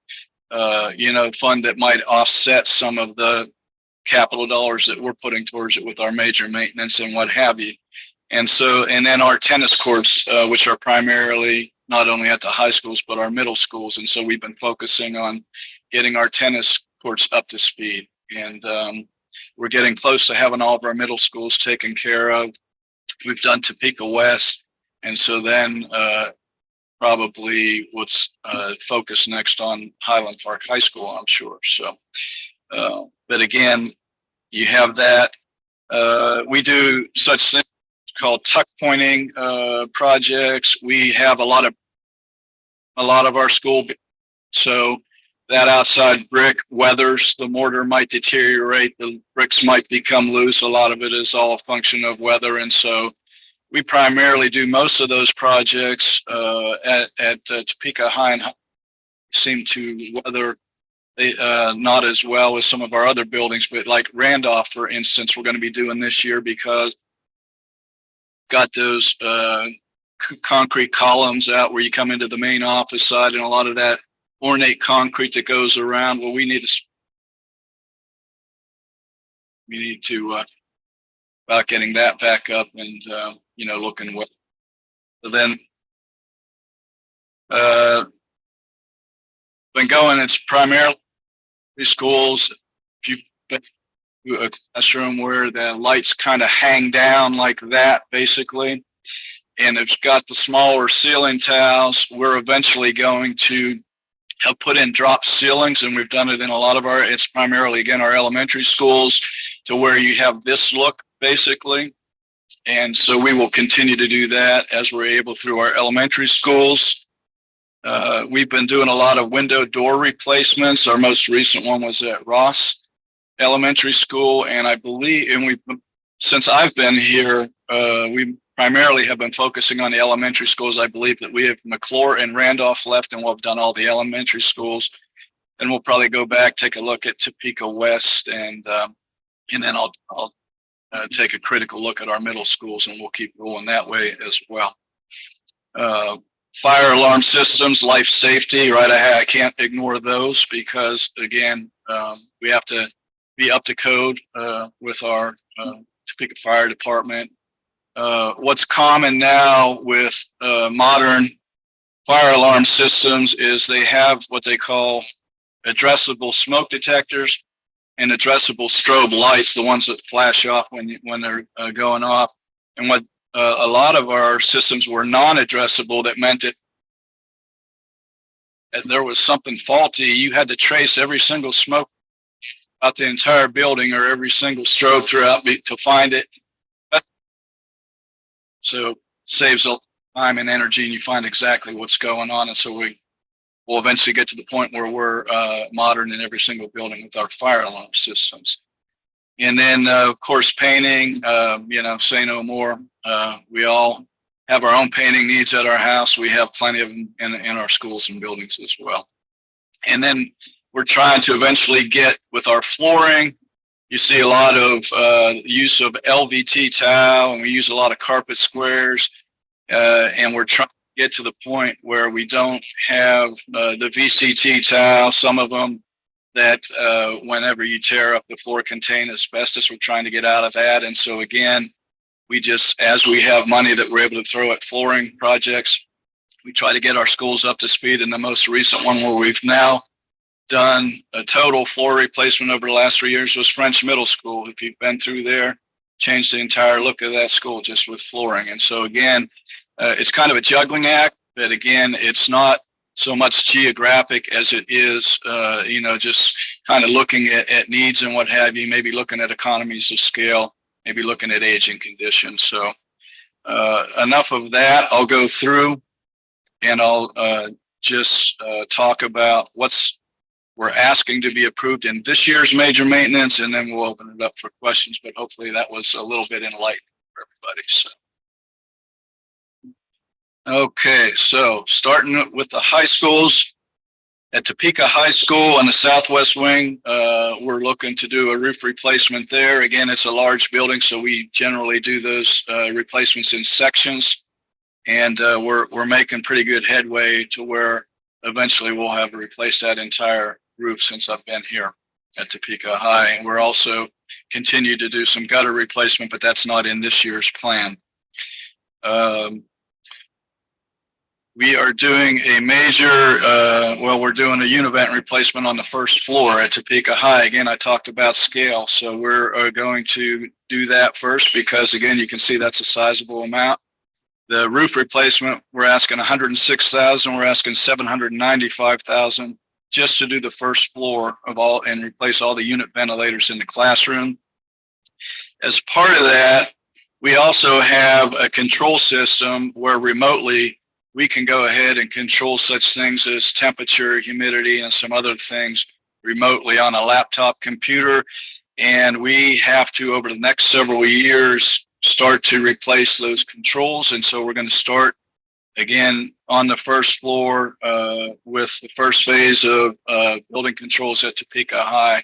fund that might offset some of the capital dollars that we're putting towards it with our major maintenance and what have you. And so, and then our tennis courts, which are primarily not only at the high schools, but our middle schools. And so we've been focusing on getting our tennis courts up to speed. And we're getting close to having all of our middle schools taken care of. We've done Topeka West. And so then probably what's focused next on Highland Park High School, I'm sure. So, but again, you have that. We do such things called tuck pointing projects. We have a lot of our school. So that outside brick weathers, the mortar might deteriorate, the bricks might become loose. A lot of it is all a function of weather. And so we primarily do most of those projects at Topeka High and seem to weather not as well as some of our other buildings, but like Randolph, for instance, we're going to be doing this year because got those concrete columns out where you come into the main office side and a lot of that ornate concrete that goes around. Well, we need to about getting that back up and looking well. So then been going, it's primarily schools. If you do a classroom where the lights kind of hang down like that, basically, and it's got the smaller ceiling tiles, we're eventually going to have put in drop ceilings, and we've done it in a lot of it's primarily, again, our elementary schools, to where you have this look, basically. And so we will continue to do that as we're able through our elementary schools. We've been doing a lot of window door replacements. Our most recent one was at Ross Elementary School. And I believe, since I've been here, we primarily have been focusing on the elementary schools. I believe that we have McClure and Randolph left, and we'll have done all the elementary schools. And we'll probably go back, take a look at Topeka West, and then I'll take a critical look at our middle schools, and we'll keep going that way as well. Fire alarm systems, life safety, right? I can't ignore those because, again, we have to be up to code with our Topeka Fire Department. What's common now with modern fire alarm systems is they have what they call addressable smoke detectors and addressable strobe lights, the ones that flash off when they're going off. And what a lot of our systems were non-addressable, that meant that if there was something faulty, you had to trace every single smoke out the entire building or every single strobe throughout to find it. So saves a lot of time and energy, and you find exactly what's going on. And so we'll eventually get to the point where we're modern in every single building with our fire alarm systems. And then, of course, painting, say no more. We all have our own painting needs at our house. We have plenty of them in our schools and buildings as well. And then we're trying to eventually get with our flooring. You see a lot of use of LVT tile, and we use a lot of carpet squares. And we're trying to get to the point where we don't have the VCT tile, some of them that whenever you tear up the floor contain asbestos. We're trying to get out of that. And so again, we just, as we have money that we're able to throw at flooring projects, we try to get our schools up to speed. And the most recent one where we've now done a total floor replacement over the last 3 years was French Middle School. If you've been through there, changed the entire look of that school just with flooring. And so again, it's kind of a juggling act, but again, it's not so much geographic as it is, just kind of looking at needs and what have you, maybe looking at economies of scale, maybe looking at aging conditions. So enough of that. I'll go through and I'll just talk about we're asking to be approved in this year's major maintenance, and then we'll open it up for questions, but hopefully that was a little bit enlightening for everybody. So. Okay, so starting with the high schools, at Topeka High School on the southwest wing, we're looking to do a roof replacement there. Again, it's a large building, so we generally do those replacements in sections, and we're making pretty good headway to where eventually we'll have replaced that entire roof since I've been here at Topeka High. And we're also continue to do some gutter replacement, but that's not in this year's plan. We are doing a major, we're doing a univent replacement on the first floor at Topeka High. Again, I talked about scale, so we're going to do that first because, again, you can see that's a sizable amount. The roof replacement, we're asking $106,000. We're asking $795,000 just to do the first floor of all and replace all the unit ventilators in the classroom. As part of that, we also have a control system where remotely we can go ahead and control such things as temperature, humidity, and some other things remotely on a laptop computer. And we have to, over the next several years, start to replace those controls. And so we're going to start again on the first floor with the first phase of building controls at Topeka High.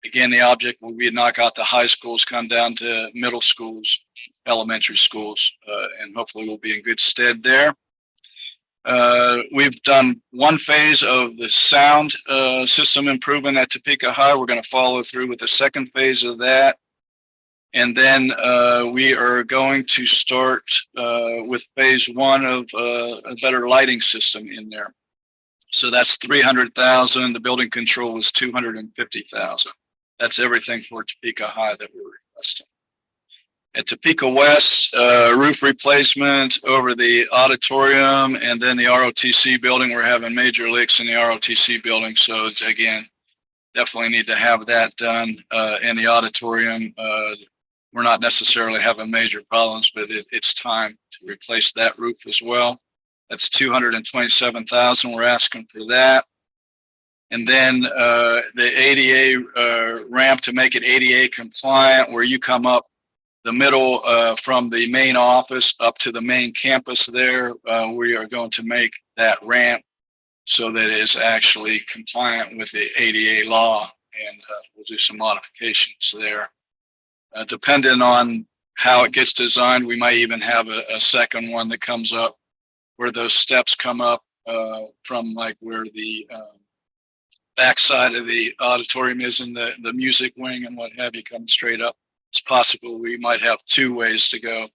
Again, the object will be to knock out the high schools, come down to middle schools, elementary schools, and hopefully we'll be in good stead there. We've done one phase of the sound system improvement at Topeka High. We're going to follow through with the second phase of that. And then we are going to start with phase one of a better lighting system in there. So that's $300,000. The building control was $250,000. That's everything for Topeka High that we're requesting. At Topeka West, roof replacement over the auditorium and then the ROTC building. We're having major leaks in the ROTC building. So again, definitely need to have that done in the auditorium. We're not necessarily having major problems, but it's time to replace that roof as well. That's $227,000. We're asking for that. And then the ADA ramp to make it ADA compliant, where you come up the middle from the main office up to the main campus there. We are going to make that ramp so that it is actually compliant with the ADA law, and we'll do some modifications there. Depending on how it gets designed, we might even have a second one that comes up where those steps come up from like where the backside of the auditorium is in the music wing and what have you, coming straight up. It's possible we might have two ways to go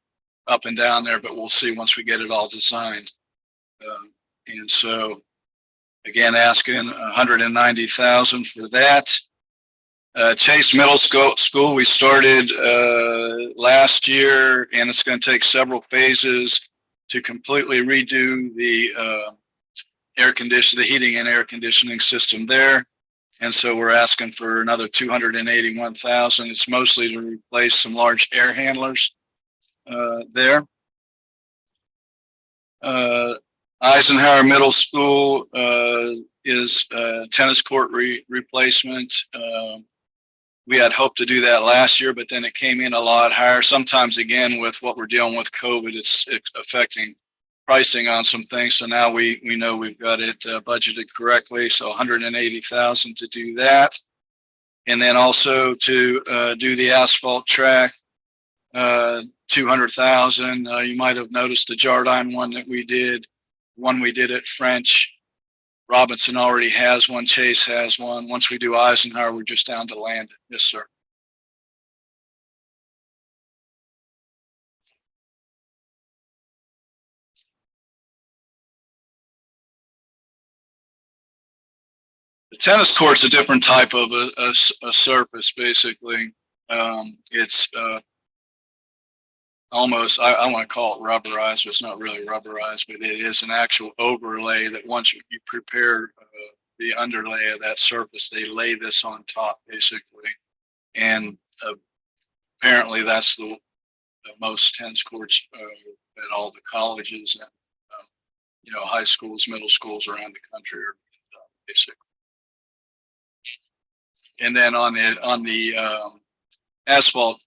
up and down there, but we'll see once we get it all designed. And so again, asking $190,000 for that. Chase Middle School, we started last year, and it's going to take several phases to completely redo the the heating and air conditioning system there. And so we're asking for another $281,000. It's mostly to replace some large air handlers there. Eisenhower Middle School is tennis court replacement. We had hoped to do that last year, but then it came in a lot higher. Sometimes, again, with what we're dealing with COVID, it's affecting pricing on some things. So now we know we've got it budgeted correctly. So $180,000 to do that. And then also to do the asphalt track, $200,000. You might have noticed the Jardine one that we did, one we did at French. Robinson already has one. Chase has one. Once we do Eisenhower, we're just down to land. Yes, sir. The tennis court's a different type of a surface, basically. It's almost, I want to call it rubberized, but it's not really rubberized, but it is an actual overlay that once you prepare the underlay of that surface, they lay this on top, basically. And apparently that's the most tennis courts at all the colleges and high schools, middle schools around the country are basically. And then on the asphalt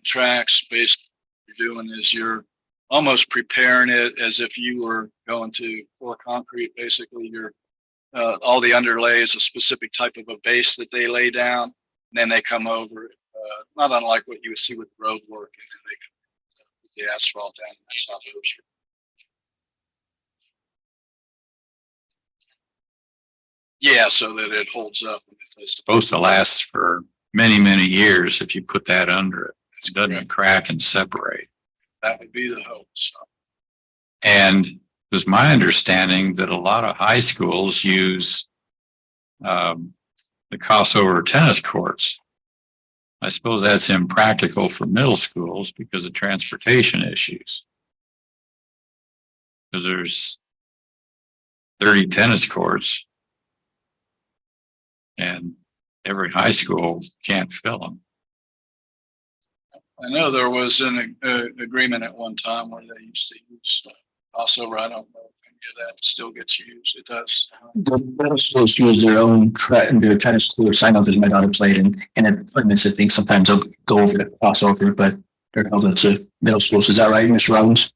tracks, basically what you're doing is you're almost preparing it as if you were going to pour concrete. Basically, you're all the underlay is a specific type of a base that they lay down, and then they come over it. Not unlike what you would see with road work, and then they put the asphalt down. And that's how those are. Yeah, so that it holds up. And It's supposed to last for many, many years if you put that under it. It doesn't crack and separate. That would be the hope. So. And it was my understanding that a lot of high schools use the crossover tennis courts. I suppose that's impractical for middle schools because of transportation issues. Because there's 30 tennis courts and every high school can't fill them. I know there was an agreement at one time where they used to use crossover. I don't know if any of that still gets used. It does. The middle schools use their own their tennis courts. I know that my daughter played in tournaments. I think sometimes they'll go over the crossover, but they're held to middle schools. Is that right, Mr. Robbins?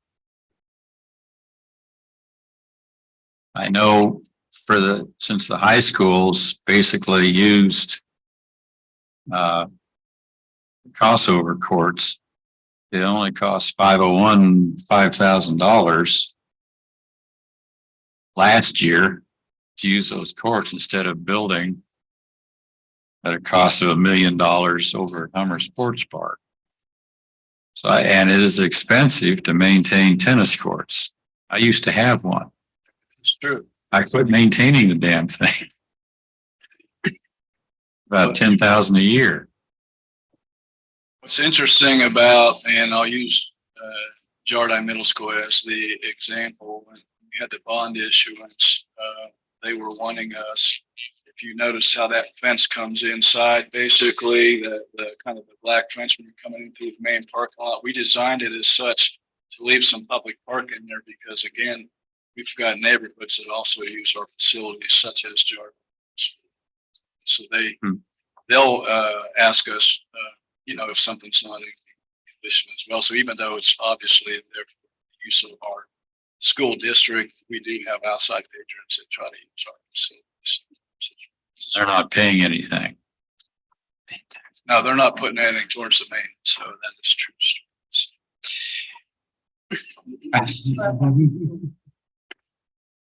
I know since the high schools basically used crossover courts, it only cost $5,000 last year to use those courts instead of building at a cost of $1 million over at Hummer Sports Park. So, and it is expensive to maintain tennis courts. I used to have one. It's true. I quit maintaining the damn thing. About $10,000 a year. What's interesting about, and I'll use Jardine Middle School as the example, when we had the bond issuance, they were wanting us, if you notice how that fence comes inside, basically the kind of the black fence when you're coming in through the main parking lot, we designed it as such to leave some public parking there because again, we've got neighborhoods that also use our facilities such as Jardine. So they'll ask us, if something's not in condition as well. So even though it's obviously there for the use of our school district, we do have outside patrons that try to use our facilities. They're not paying anything. No, they're not putting anything towards the main. So that is true.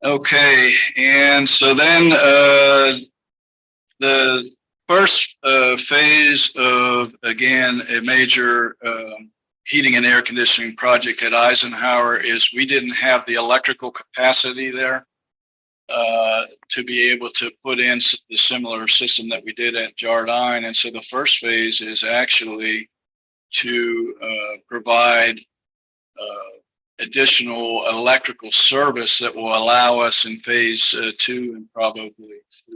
Okay, and so then the first phase of, again, a major heating and air conditioning project at Eisenhower is we didn't have the electrical capacity there to be able to put in the similar system that we did at Jardine. And so the first phase is actually to provide additional electrical service that will allow us in phase 2 and probably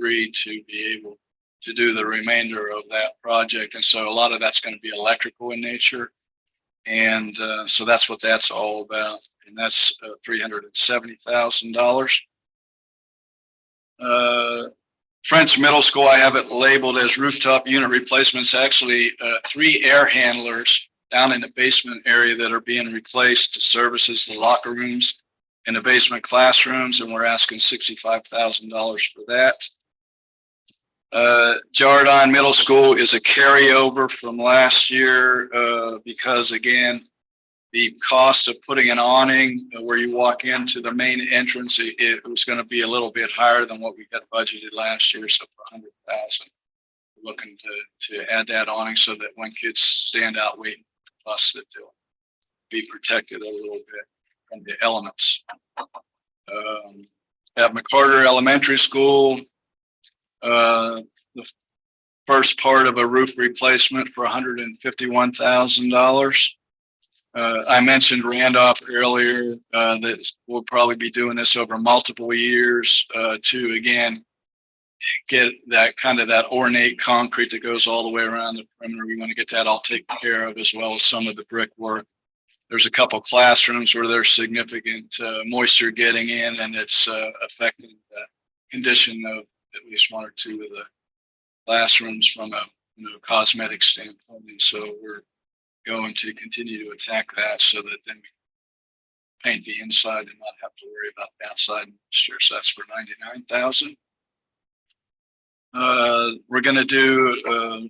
3 to be able to do the remainder of that project. And so a lot of that's going to be electrical in nature. And so that's what that's all about. And that's $370,000. French Middle School, I have it labeled as rooftop unit replacements, actually 3 air handlers down in the basement area that are being replaced to services the locker rooms and the basement classrooms. And we're asking $65,000 for that. Jardine Middle School is a carryover from last year because again, the cost of putting an awning where you walk into the main entrance, it was going to be a little bit higher than what we had budgeted last year. So for $100,000, we're looking to add that awning so that when kids stand out waiting for the bus, that they'll be protected a little bit from the elements. At McCarter Elementary School, the first part of a roof replacement for $151,000. I mentioned Randolph earlier, that we'll probably be doing this over multiple years to again get that kind of that ornate concrete that goes all the way around the perimeter. We want to get that all taken care of, as well as some of the brickwork. There's a couple classrooms where there's significant moisture getting in, and it's affecting the condition of at least one or two of the classrooms from a cosmetic standpoint. And so we're going to continue to attack that so that then we paint the inside and not have to worry about the outside moisture. So that's for $99,000. We're going to do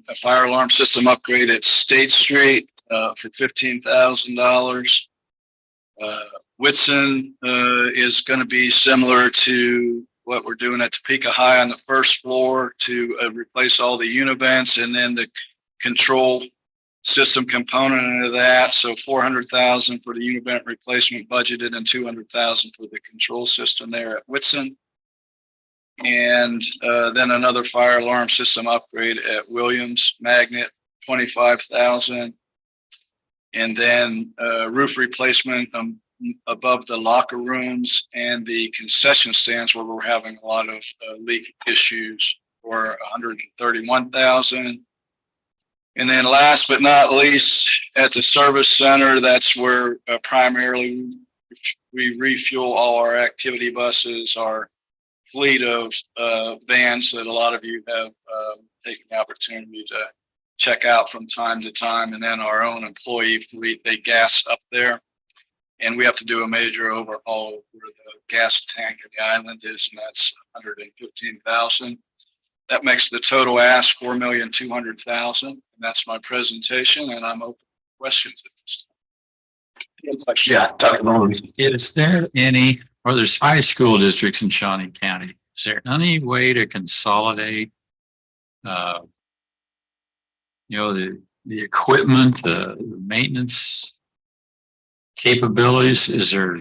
a fire alarm system upgrade at State Street for $15,000. Whitson is going to be similar to what we're doing at Topeka High on the first floor to replace all the univents and then the control system component of that. So $400,000 for the univent replacement budgeted and $200,000 for the control system there at Whitson. And then another fire alarm system upgrade at Williams Magnet, $25,000. And then roof replacement above the locker rooms and the concession stands where we're having a lot of leak issues for $131,000. And then last but not least, at the service center, that's where primarily we refuel all our activity buses, our fleet of vans that a lot of you have taken the opportunity to check out from time to time, and then our own employee fleet, they gas up there. And we have to do a major overhaul where the gas tank at the island is, and that's $115,000. That makes the total ask $4,200,000. And that's my presentation, and I'm open to questions at this time. Yeah, Dr. Bowman. Is there any, or there's 5 school districts in Shawnee County. Is there any way to consolidate, the equipment, the maintenance capabilities? Is there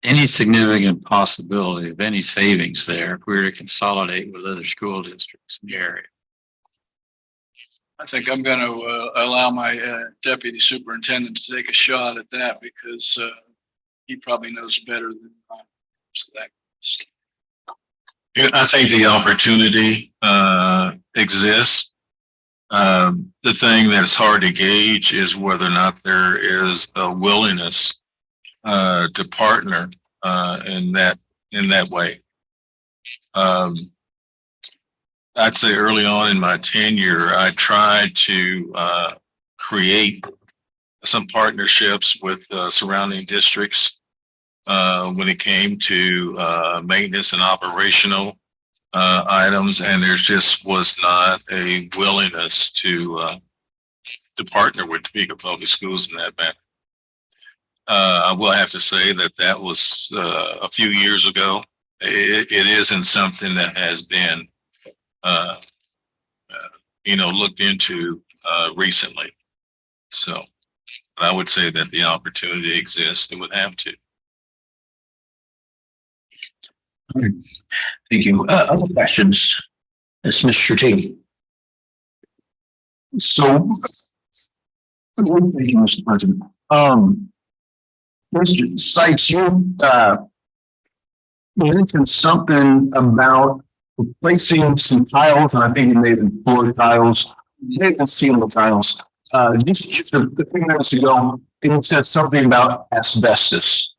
any significant possibility of any savings there if we were to consolidate with other school districts in the area? I think I'm going to allow my deputy superintendent to take a shot at that because he probably knows better than I. So that. I think the opportunity exists. The thing that's hard to gauge is whether or not there is a willingness to partner in that way. I'd say early on in my tenure, I tried to create some partnerships with surrounding districts when it came to maintenance and operational items, and there just was not a willingness to partner with Topeka Public Schools in that manner. I will have to say that was a few years ago. It isn't something that has been looked into recently. So I would say that the opportunity exists. It would have to. Thank you. Other questions? It's Mr. T. So, thank you, Mr. President. Mr. Seitz, you mentioned something about replacing some tiles, and I think you made it floor tiles, maybe ceiling tiles. Just a few minutes ago, it said something about asbestos.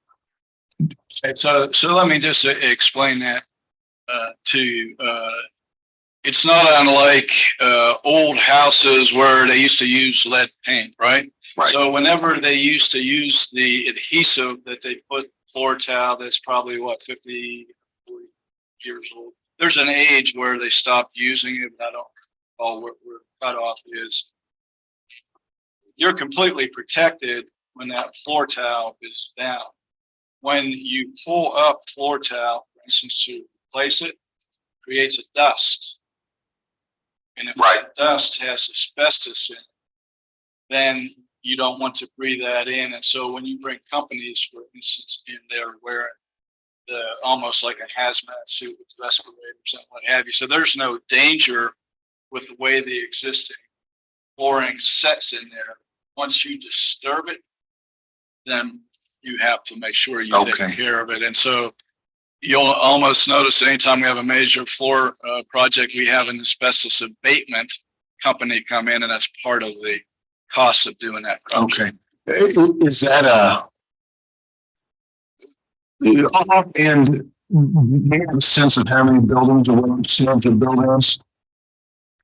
Okay, so let me just explain that to you. It's not unlike old houses where they used to use lead paint, right? Right. So whenever they used to use the adhesive that they put floor tile, that's probably 50, 40 years old. There's an age where they stopped using it, but I don't recall where cutoff is. You're completely protected when that floor tile is down. When you pull up floor tile, for instance, to replace it, creates a dust. And if that dust has asbestos in it, then you don't want to breathe that in. And so when you bring companies, for instance, in there wearing almost like a hazmat suit with respirators and what have you. So there's no danger with the way the existing flooring sets in there. Once you disturb it, then you have to make sure you take care of it. And so you'll almost notice anytime we have a major floor project, we have an asbestos abatement company come in, and that's part of the cost of doing that project. Okay. Is that and you have a sense of how many buildings or what percentage of buildings,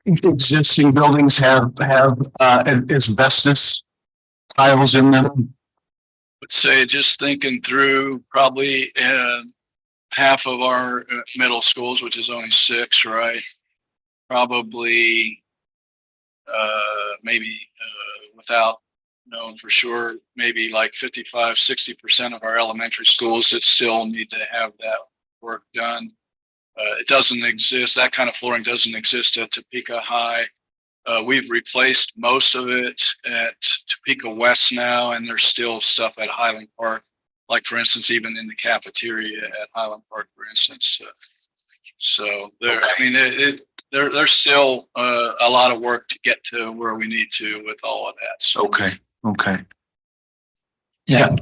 existing buildings have asbestos tiles in them? Would say just thinking through probably half of our middle schools, which is only 6, right? Probably maybe without knowing for sure, maybe like 55-60% of our elementary schools that still need to have that work done. It doesn't exist. That kind of flooring doesn't exist at Topeka High. We've replaced most of it at Topeka West now, and there's still stuff at Highland Park, like for instance, even in the cafeteria at Highland Park, for instance. So there, I mean, there's still a lot of work to get to where we need to with all of that. So. Okay. Yeah,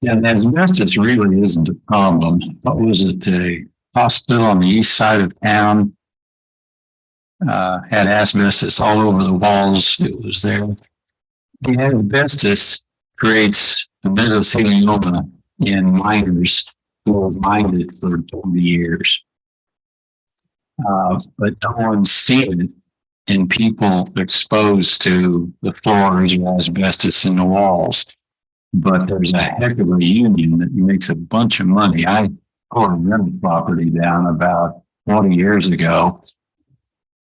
and asbestos really isn't a problem. What was it? The hospital on the east side of town had asbestos all over the walls. It was there. The asbestos creates a mesothelioma in miners who have mined it for 20 years. But no one's seen it in people exposed to the floors or asbestos in the walls. But there's a heck of a union that makes a bunch of money. I tore a rental property down about 20 years ago.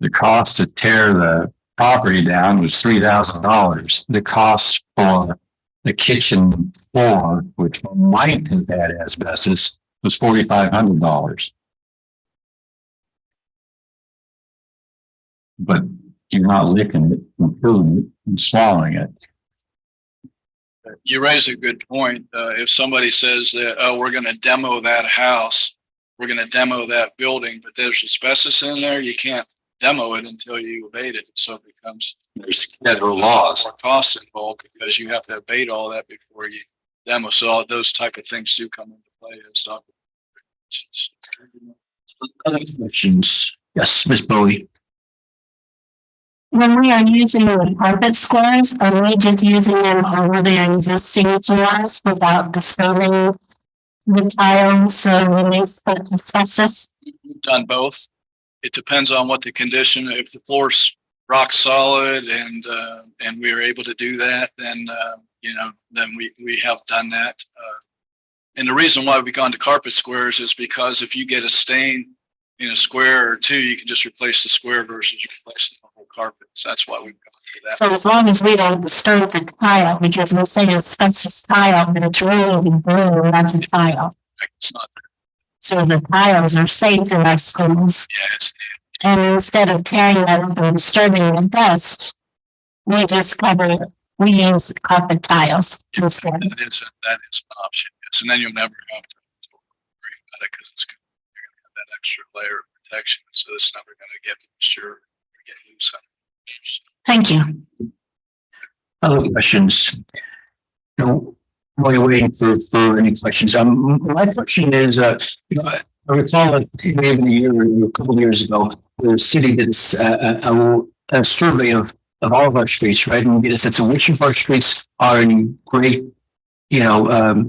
The cost to tear the property down was $3,000. The cost for the kitchen floor, which might have had asbestos, was $4,500. But you're not licking it and chewing it and swallowing it. You raise a good point. If somebody says that, oh, we're going to demo that house, we're going to demo that building, but there's asbestos in there, you can't demo it until you abate it. So it becomes there's federal laws, more costs involved because you have to abate all that before you demo. So all those type of things do come into play. Other questions? Yes, Ms. Bowie. When we are using the carpet squares, are we just using them over the existing floors without disturbing the tiles so release the asbestos? We've done both. It depends on what the condition. If the floor's rock solid and we are able to do that, then then we have done that. And the reason why we've gone to carpet squares is because if you get a stain in a square or two, you can just replace the square versus replacing the whole carpet. So that's why we've gone to that. So as long as we don't disturb the tile, because we say asbestos tile, but it's really the glue, not the tile. It's not. So the tiles are safe in our schools. Yeah, and instead of tearing them up and disturbing the dust, we just we use carpet tiles instead. That is an option. Yes. And then you'll never have to worry about it because you're going to have that extra layer of protection. So it's never going to get moisture or get loose. Thank you. Other questions? No, while you're waiting for any questions, my question is, I recall that maybe a couple of years ago, the city did a survey of all of our streets, right? And we get a sense of which of our streets are in great,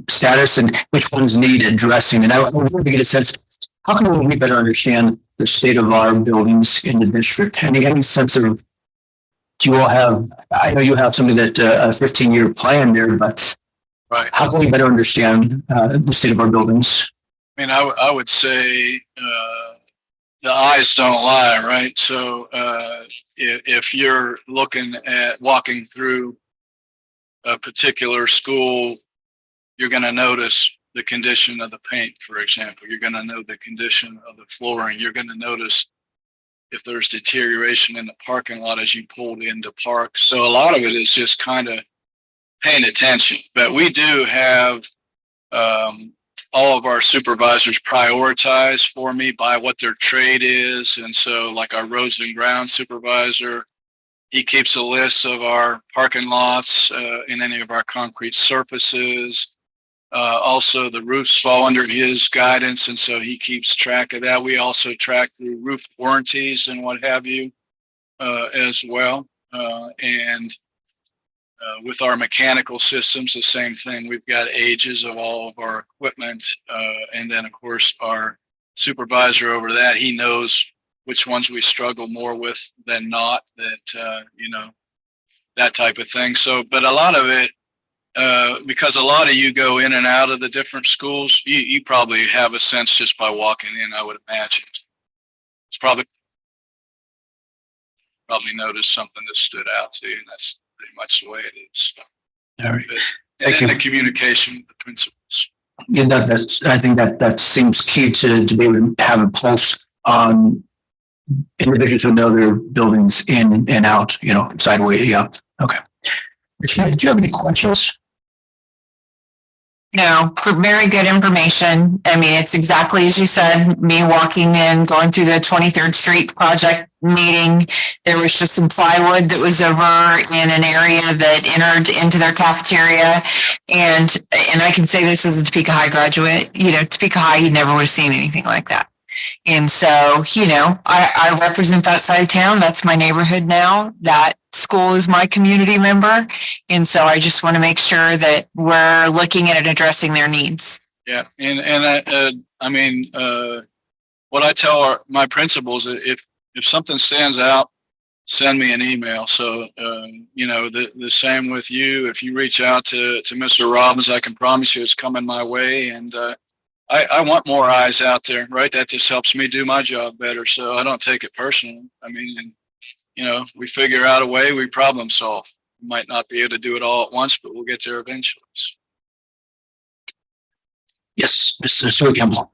status and which ones need addressing. And I want to get a sense, how can we better understand the state of our buildings in the district? Any sense of, do you all have, I know you have something that a 15-year plan there, but right. How can we better understand the state of our buildings? I mean, I would say the eyes don't lie, right? So if you're looking at walking through a particular school, you're going to notice the condition of the paint, for example. You're going to know the condition of the flooring. You're going to notice if there's deterioration in the parking lot as you pulled into park. So a lot of it is just kind of paying attention. But we do have all of our supervisors prioritize for me by what their trade is. And so like our roads and ground supervisor, he keeps a list of our parking lots and any of our concrete surfaces. Also, the roofs fall under his guidance, and so he keeps track of that. We also track the roof warranties and what have you as well. With our mechanical systems, the same thing. We've got ages of all of our equipment. And then, of course, our supervisor over that, he knows which ones we struggle more with than not, that, that type of thing. So, but a lot of it, because a lot of you go in and out of the different schools, you probably have a sense just by walking in, I would imagine. It's probably noticed something that stood out to you, and that's pretty much the way it is. All right. And then the communication with the principals. Yeah, I think that seems key to be able to have a pulse on individuals who know their buildings in and out, sideways. Yeah. Okay. Michelle, did you have any questions? No, very good information. I mean, it's exactly as you said, me walking in, going through the 23rd Street project meeting. There was just some plywood that was over in an area that entered into their cafeteria. And I can say this as a Topeka High graduate, Topeka High, you never would have seen anything like that. And so, I represent that side of town. That's my neighborhood now. That school is my community member. And so I just want to make sure that we're looking at it, addressing their needs. Yeah. And what I tell my principals, if something stands out, send me an email. So, the same with you. If you reach out to Mr. Robbins, I can promise you it's coming my way. And, I want more eyes out there, right? That just helps me do my job better. So I don't take it personally. I mean, we figure out a way, we problem solve. We might not be able to do it all at once, but we'll get there eventually. Yes, Mr. Sue Campbell.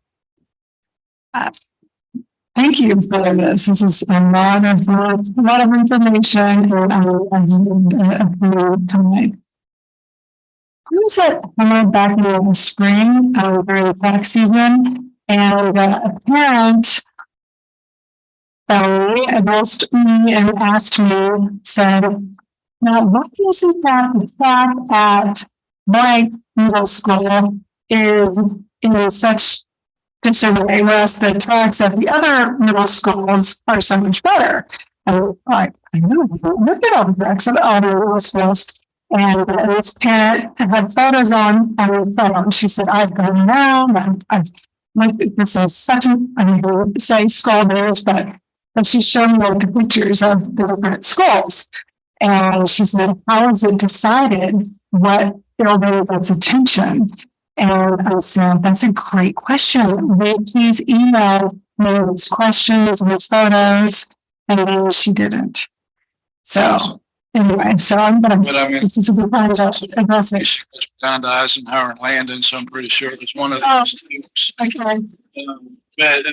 Thank you for this. This is a lot of information and time. I was at home back in the spring during the tax season, and a parent addressed me and asked me, said, "Now, why is it that the staff at my middle school is in such disarray, whereas the tracks at the other middle schools are so much better?" And I know, look at all the tracks at all the middle schools. And this parent had photos on her phone. She said, "I've gone around. This is such a, say school days, but she's showing me the pictures of the different schools." And she said, "How is it decided what building gets attention?" And I said, "That's a great question. Please email me these questions and these photos." And then she didn't. So anyway, so I'm going to, this is a good time to address it. Down to Eisenhower and Landon, so I'm pretty sure it was one of those two. Okay. But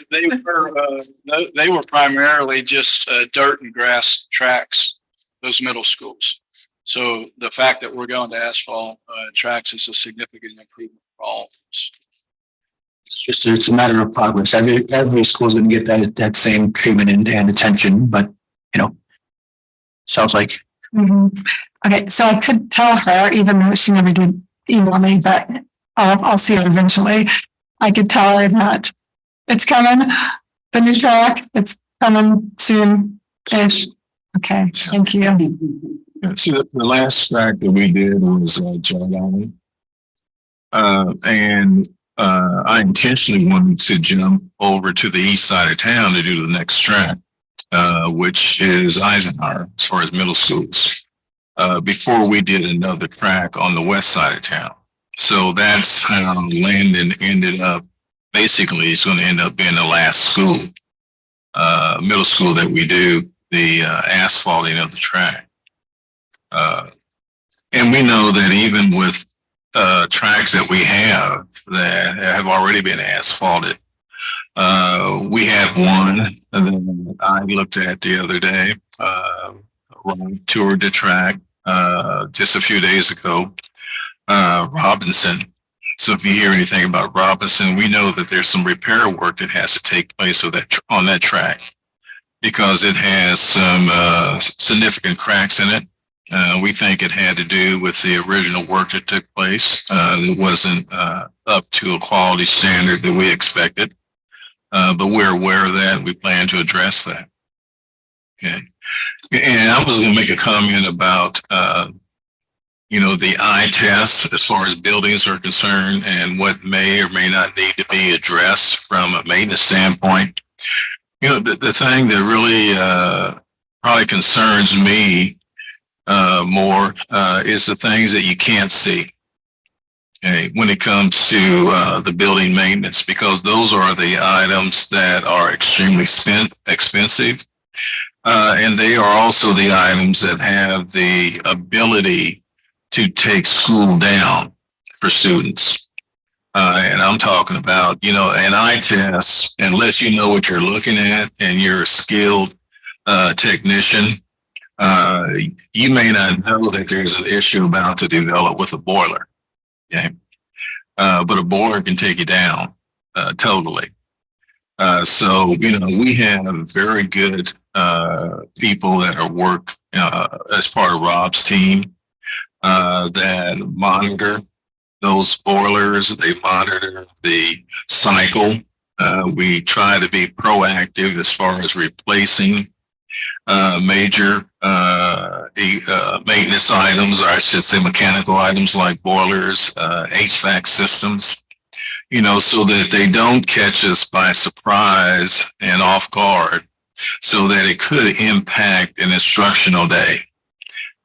they were primarily just dirt and grass tracks, those middle schools. So the fact that we're going to asphalt tracks is a significant improvement for all of us. It's a matter of progress. Every school is going to get that same treatment and attention, but sounds like. Mm-hmm. Okay, so I could tell her, even though she never did email me, but I'll see her eventually. I could tell her that it's coming, the new track, it's coming soon-ish. Okay, thank you. Yeah, see, the last track that we did was Giuliani. I intentionally wanted to jump over to the east side of town to do the next track, which is Eisenhower, as far as middle schools, before we did another track on the west side of town. So that's how Landon ended up, basically, it's going to end up being the last school, middle school that we do the asphalting of the track. And we know that even with tracks that we have that have already been asphalted, we have one that I looked at the other day, toured the track just a few days ago, Robinson, So if you hear anything about Robinson, we know that there's some repair work that has to take place on that track because it has some significant cracks in it. We think it had to do with the original work that took place. It wasn't up to a quality standard that we expected, but we're aware of that. We plan to address that. Okay. And I was going to make a comment about, the eye test as far as buildings are concerned and what may or may not need to be addressed from a maintenance standpoint. The thing that really probably concerns me more is the things that you can't see. Okay, when it comes to the building maintenance, because those are the items that are extremely expensive. And they are also the items that have the ability to take school down for students. And I'm talking about, an eye test, unless you know what you're looking at and you're a skilled technician, you may not know that there's an issue about to develop with a boiler. Okay. But a boiler can take you down totally. So, we have very good people that are work as part of Rob's team that monitor those boilers. They monitor the cycle. We try to be proactive as far as replacing major maintenance items, or I should say mechanical items like boilers, HVAC systems, so that they don't catch us by surprise and off guard, so that it could impact an instructional day.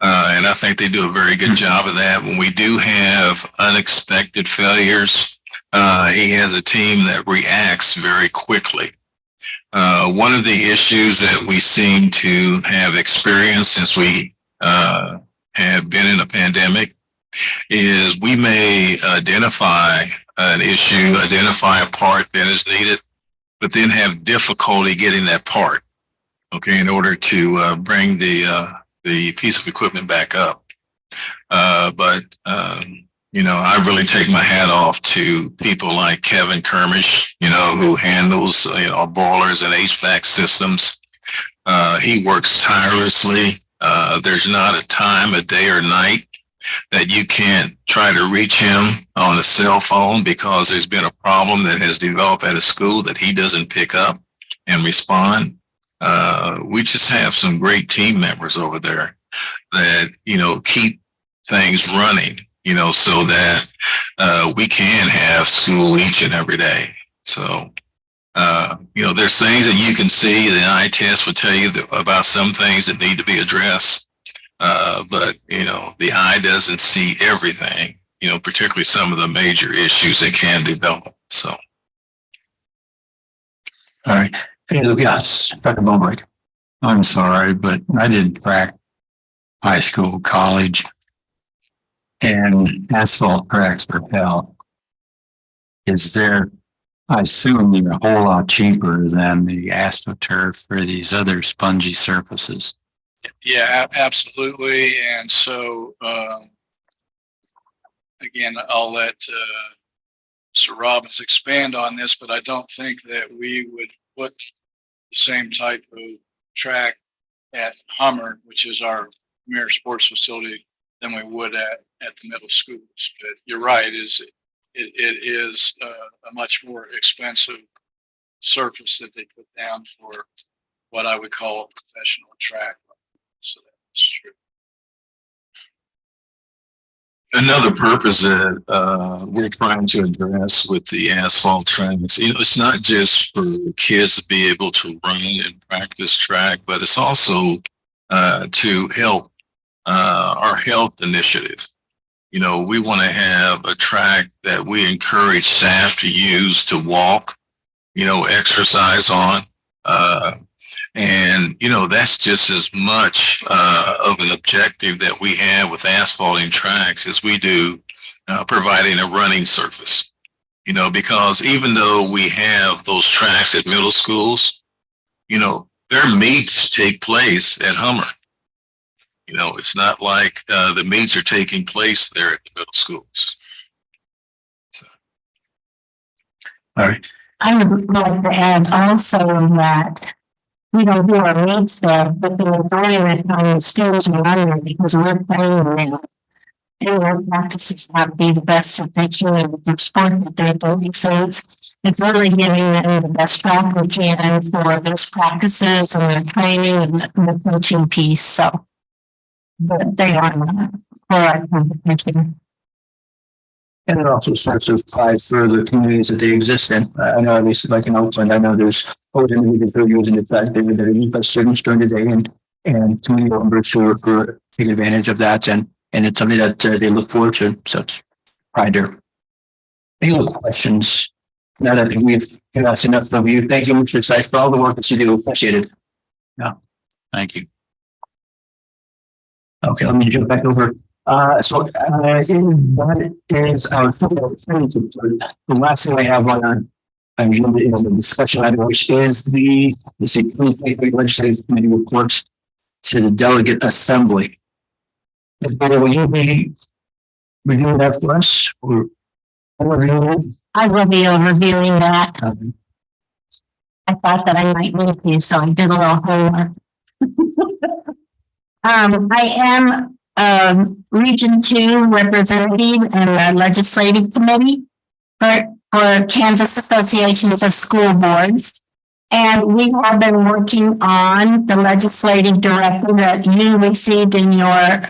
And I think they do a very good job of that. When we do have unexpected failures, he has a team that reacts very quickly. One of the issues that we seem to have experienced since we have been in a pandemic is we may identify an issue, identify a part that is needed, but then have difficulty getting that part, okay, in order to bring the piece of equipment back up. But I really take my hat off to people like Kevin Kermish, who handles, boilers and HVAC systems. He works tirelessly. There's not a time, a day or night that you can't try to reach him on a cell phone because there's been a problem that has developed at a school that he doesn't pick up and respond. We just have some great team members over there that, keep things running, so that we can have school each and every day. So, there's things that you can see. The eye test will tell you about some things that need to be addressed. But, the eye doesn't see everything, particularly some of the major issues that can develop. So. All right. Hey, yes, Dr. Bowbrick. I'm sorry, but I did track high school, college, and asphalt tracks for hell. I assume they're a whole lot cheaper than the AstroTurf or these other spongy surfaces. Yeah, absolutely. And so, again, I'll let Mr. Robbins expand on this, but I don't think that we would put the same type of track at Hummer, which is our premier sports facility, than we would at the middle schools. But you're right, it is a much more expensive surface that they put down for what I would call a professional track. So that's true. Another purpose that we're trying to address with the asphalt tracks, it's not just for kids to be able to run and practice track, but it's also to help our health initiative. We want to have a track that we encourage staff to use to walk, exercise on. And, that's just as much of an objective that we have with asphalting tracks as we do providing a running surface, because even though we have those tracks at middle schools, their meets take place at Hummer. It's not like the meets are taking place there at the middle schools. So. All right. I would like to add also that we don't do our needs there, but the majority of the time the students are learning because we're playing them. And their practices have to be the best that they can with the sport that they're doing. So it's really giving them the best track we can for those practices and their training and the coaching piece. So, but they are for our competition. And it also sorts of pride for the communities that they exist in. I know at least like in Oakland, I know there's always individuals who are using the fact that they're used by students during the day and community members who take advantage of that and it's something that they look forward to. So it's pride there. Any other questions? Now that I think we've asked enough of you. Thank you, Mr. Sykes, for all the work that you do. Appreciate it. Yeah. Thank you. Okay, let me jump back over. That is our the last thing I have on our agenda is a discussion item, which is the 2023 Legislative Committee reports to the Delegate Assembly. Will you be reviewing that for us? Or I will be overviewing that. I thought that I might need to, so I did a little homework. I am Region 2 representative in the Legislative Committee for Kansas Associations of School Boards. And we have been working on the legislative directive that you received in your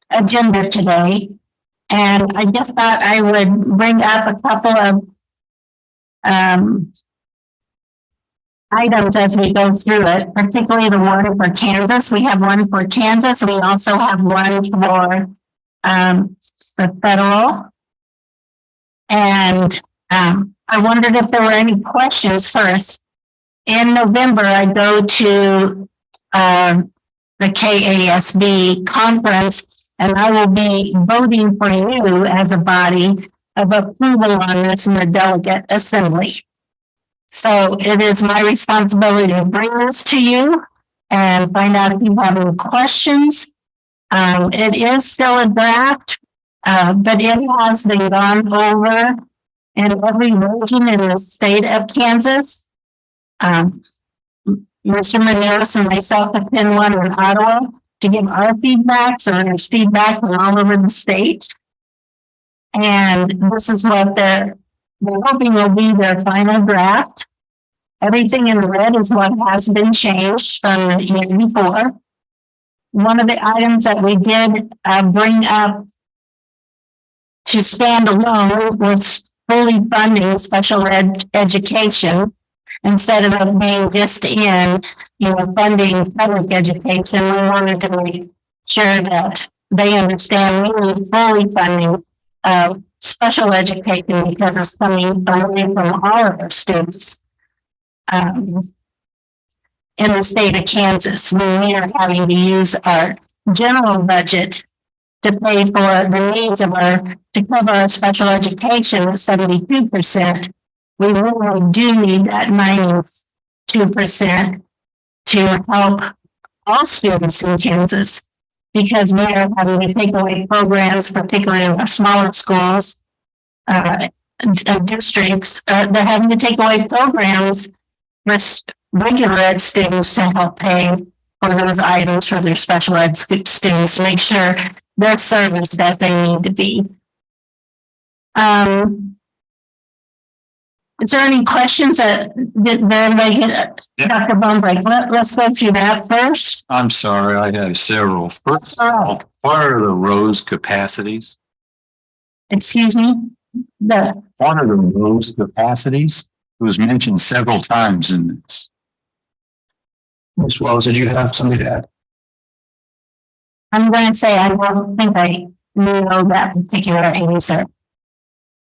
agenda today. And I just thought I would bring up a couple of items as we go through it, particularly the one for Kansas. We have one for Kansas. We also have one for the federal. And I wondered if there were any questions first. In November, I go to the KASB conference, and I will be voting for you as a body of approval on this in the Delegate Assembly. So it is my responsibility to bring this to you and find out if you have any questions. It is still a draft, but it has been gone over in every region in the state of Kansas. Mr. Maneris and myself have been one in Ottawa to give our feedback, so there's feedback from all over the state. And this is what they're hoping will be their final draft. Everything in red is what has been changed from the year before. One of the items that we did bring up to stand alone was fully funding special ed education instead of it being just in, funding public education. We wanted to make sure that they understand we need fully funding special education because it's coming away from all of our students in the state of Kansas. We are having to use our general budget to pay for the needs of to cover our special education at 72%. We really do need that 92% to help all students in Kansas, because we are having to take away programs, particularly in our smaller schools, districts. They're having to take away programs for regular ed students to help pay for those items for their special ed students to make sure they're serviced as they need to be. Is there any questions that everybody get? Yeah. Dr. Bumbright, let's go through that first. I'm sorry, I have several. First, what are the rows capacities? Excuse me? What are the rows capacities? It was mentioned several times in this. Ms. Wells, did you have something to add? I'm going to say I don't think I know that particular answer.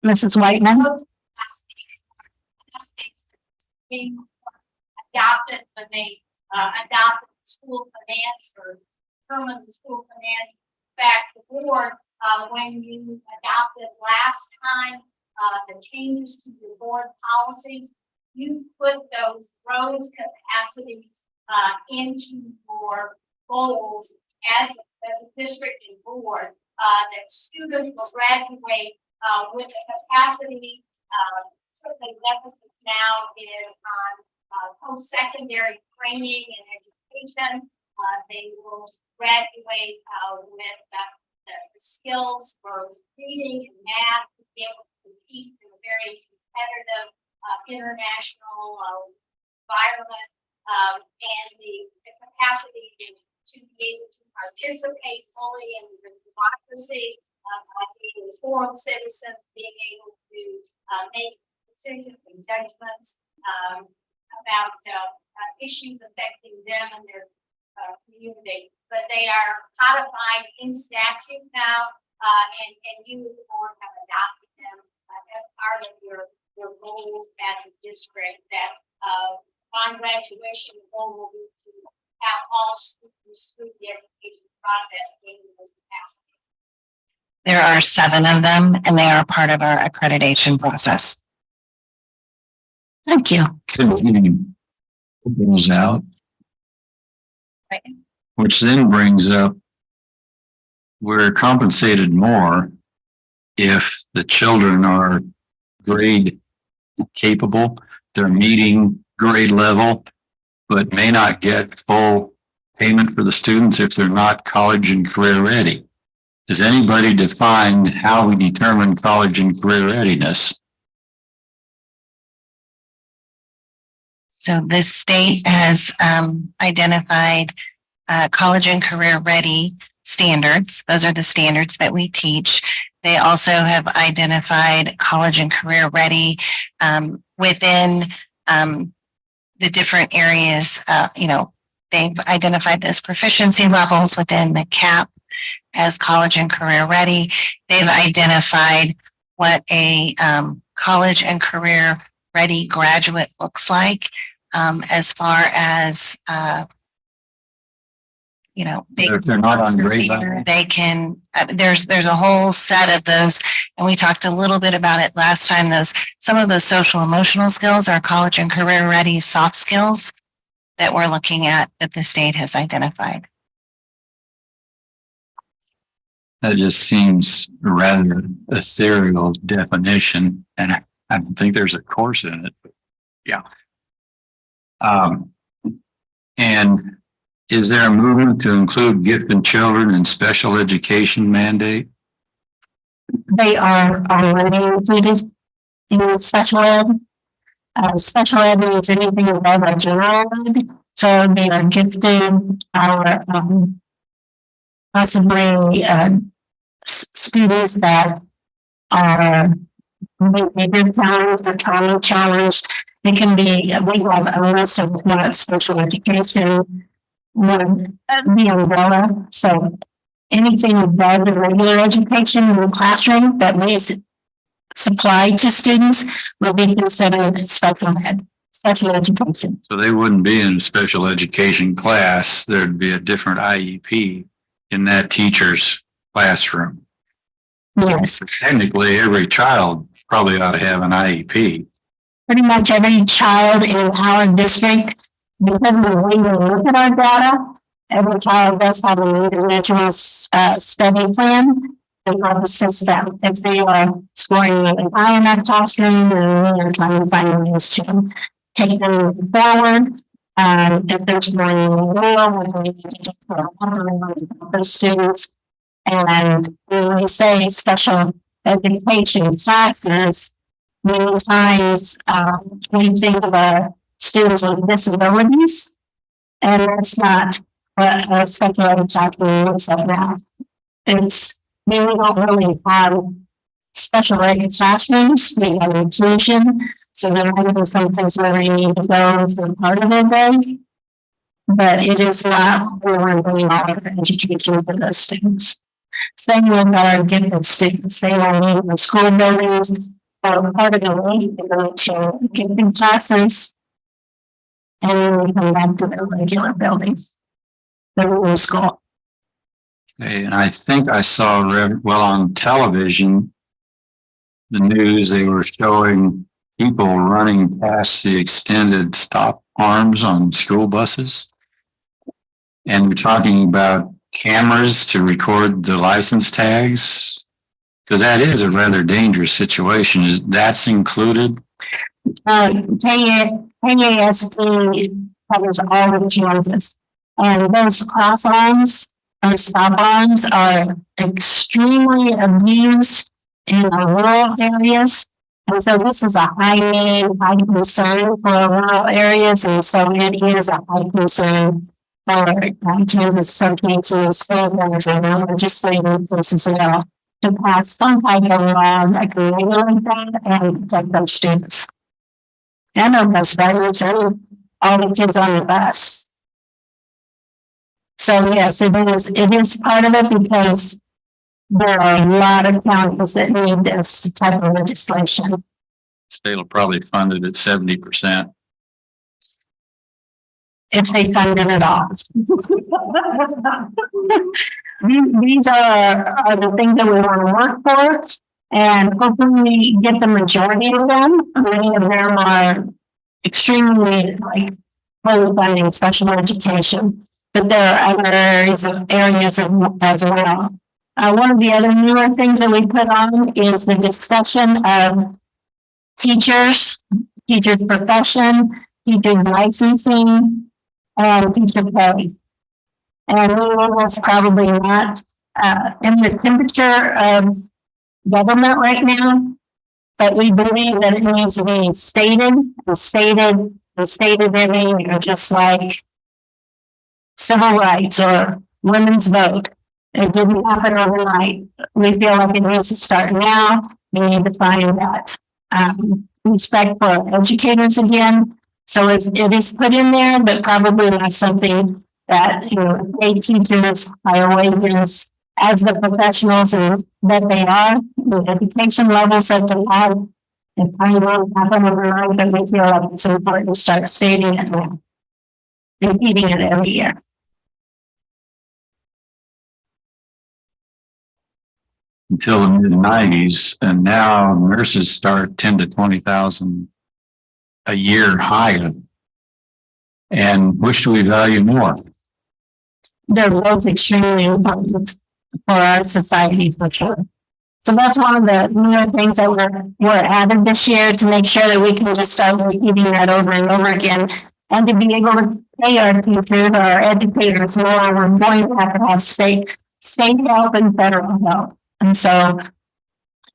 Mrs. Whiteman? Being adopted when they adopted school finance or determined the school finance. In fact, the board, when you adopted last time, the changes to your board policies, you put those rows capacities into your goals as a district and board, that students will graduate with a capacity certainly the emphasis now is on post-secondary training and education. They will graduate with the skills for reading and math to be able to compete in a very competitive international environment, and the capacity to be able to participate fully in the democracy, being informed citizens, being able to make decisions and judgments about issues affecting them and their community. But they are codified in statute now, and you as a board have adopted them as part of your goals as a district. That on graduation, the goal will be to have all students through the education process in this capacity. There are 7 of them, and they are part of our accreditation process. Thank you. Continuing goes out. Right. Which then brings up, we're compensated more if the children are grade capable, they're meeting grade level, but may not get full payment for the students if they're not college and career ready. Does anybody define how we determine college and career readiness? So this state has identified college and career ready standards. Those are the standards that we teach. They also have identified college and career ready within the different areas. They've identified those proficiency levels within the CAP as college and career ready. They've identified what a college and career ready graduate looks like, as far as If they're not on grade level? they can. There's a whole set of those, and we talked a little bit about it last time. Some of those social emotional skills are college and career ready soft skills that we're looking at that the state has identified. That just seems rather ethereal definition, and I don't think there's a course in it. But yeah. And is there a movement to include gifted children in special education mandate? They are already included in special ed. Special ed means anything above a general ed. So they are gifted or possibly students that are maybe challenged or trauma challenged. They can be, we have a list of what special education would be umbrella. So anything above the regular education in the classroom that we supply to students will be considered special ed, special education. So they wouldn't be in a special education class. There'd be a different IEP in that teacher's classroom. Yes. Technically, every child probably ought to have an IEP. Pretty much every child in our district, because of the way we look at our data, every child does have an individual study plan that helps them if they are scoring high in that classroom, and we are trying to find ways to take them forward. If they're scoring well, we need to just help those students. And when we say special education classes, many times we think of our students with disabilities, and that's not what a special ed classroom looks like now. It's, we don't really have special ed classrooms, we have inclusion, so there might be some things where we need to go for part of their day, but it is not where we're doing all of education for those students. Same with our gifted students, they are in the school buildings, or part of the week to go to gifted classes, and then we come back to the regular buildings, the regular school. Okay, and I think I saw, on television, the news, they were showing people running past the extended stop arms on school buses. And we're talking about cameras to record the license tags. Because that is a rather dangerous situation. Is that's included? KASP covers all of Kansas. And those cross arms or stop arms are extremely abused in the rural areas. And so this is a high need, high concern for rural areas. And so it is a high concern for Kansas Association of School Boards and our legislative this as well to pass some type of law that can regulate that and protect those students. And our bus drivers and all the kids on the bus. So yes, it is part of it because there are a lot of counties that need this type of legislation. State will probably fund it at 70%. If they fund it at all. These are the things that we want to work for, and hopefully we get the majority of them. Many of them are extremely fully funding special education, but there are other areas as well. One of the other newer things that we put on is the discussion of teachers profession, teachers licensing, and teacher pay. And we was probably not in the temperature of government right now, but we believe that it needs to be stated every year, just like civil rights or women's vote. It didn't happen overnight. We feel like it needs to start now. We need to find that respect for our educators again. So it is put in there, but probably not something that, paid teachers, higher wages, as the professionals that they are, the education levels that they have, it probably won't happen overnight, but we feel like it's important to start stating it and repeating it every year. Until the mid-90s, and now nurses start 10 to 20,000 a year higher. And which do we value more? They're both extremely important for our society for sure. So that's one of the newer things that we're added this year to make sure that we can just start repeating that over and over again, and to be able to pay our teachers, our educators more. We're going to have state help and federal help. And so,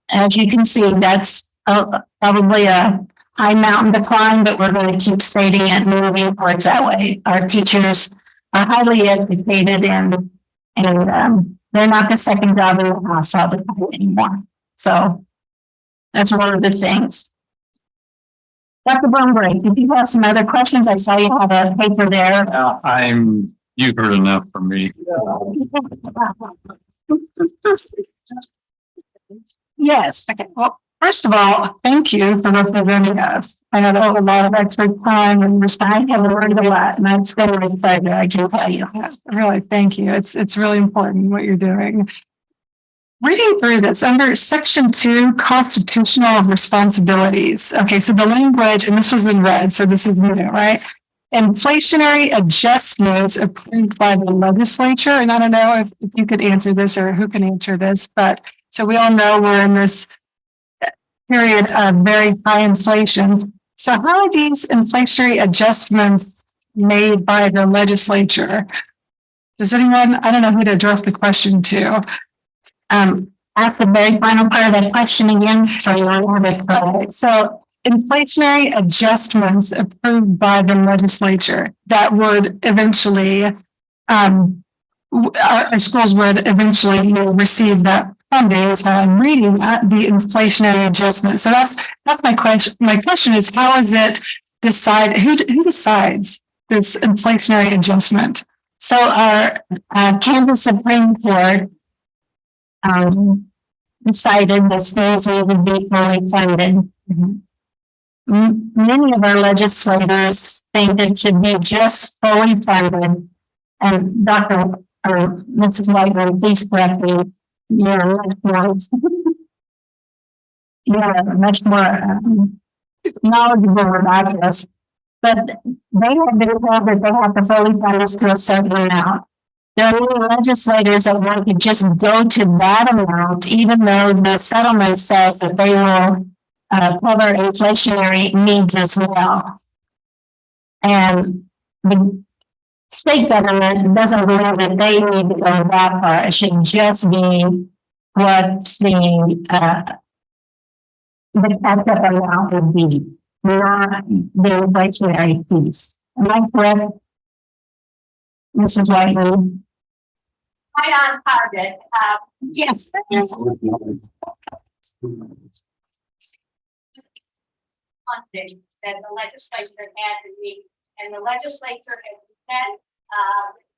as you can see, that's probably a high mountain to climb, but we're going to keep stating it and moving towards that way. Our teachers are highly educated and they're not the second job in the house all the time anymore. So that's one of the things. Dr. Bromberg, did you have some other questions? I saw you have a paper there. You've heard enough from me. Yes. Okay. Well, first of all, thank you for representing us. I know that was a lot of extra time and respect. I have learned a lot, and that's been my pleasure. I can tell you. Really, thank you. It's really important what you're doing. Reading through this under Section 2, Constitutional Responsibilities. Okay, so the language, and this was in red, so this is new, right? Inflationary adjustments approved by the legislature. And I don't know if you could answer this or who can answer this, but so we all know we're in this period of very high inflation. So how are these inflationary adjustments made by the legislature? Does anyone, I don't know who to address the question to. Ask the very final part of that question again, so you don't have it correct. So inflationary adjustments approved by the legislature that would eventually, our schools would eventually receive that funding. So I'm reading that, the inflationary adjustment. So that's my question. My question is, how is it decide? Who decides this inflationary adjustment? So our Kansas Supreme Court decided the schools would be fully funded. Many of our legislators think it should be just fully funded. And Mrs. Whiteman, please correct me. You're much more knowledgeable about this. But they have been told that they have to fully fund us to a certain amount. there are many legislators that want to just go to that amount, even though the settlement says that they will cover inflationary needs as well. And the state government doesn't believe that they need to go that far. It should just be what the catch-up amount would be, not the inflationary piece. Am I correct, Mrs. Whiteley? Right on target. Yes. Funding that the legislature had to meet, and the legislature has met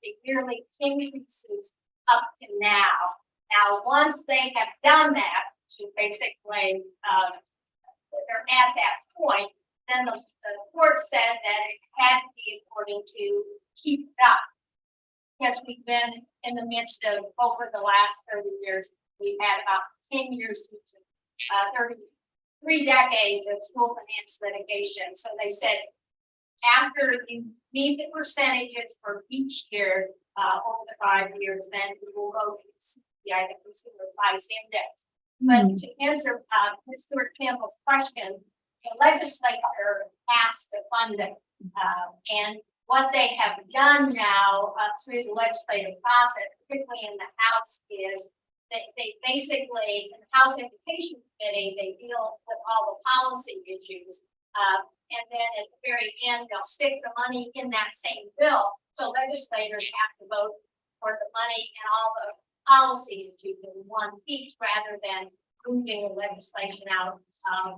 the yearly increases up to now. Now, once they have done that, to basically they're at that point, then the court said that it had to be according to keep it up. Because we've been in the midst of, over the last 30 years, we've had about 10 years, 33 decades of school finance litigation. So they said, after you meet the percentages for each year over the 5 years, then we will go to the CPI, the Consumer Price Index. But to answer Ms. Stewart Campbell's question, the legislature has to fund it. And what they have done now through the legislative process, particularly in the House, is that they basically, in the House Education Committee, they deal with all the policy issues. And then at the very end, they'll stick the money in that same bill. So legislators have to vote for the money and all the policy issues in one piece rather than moving the legislation out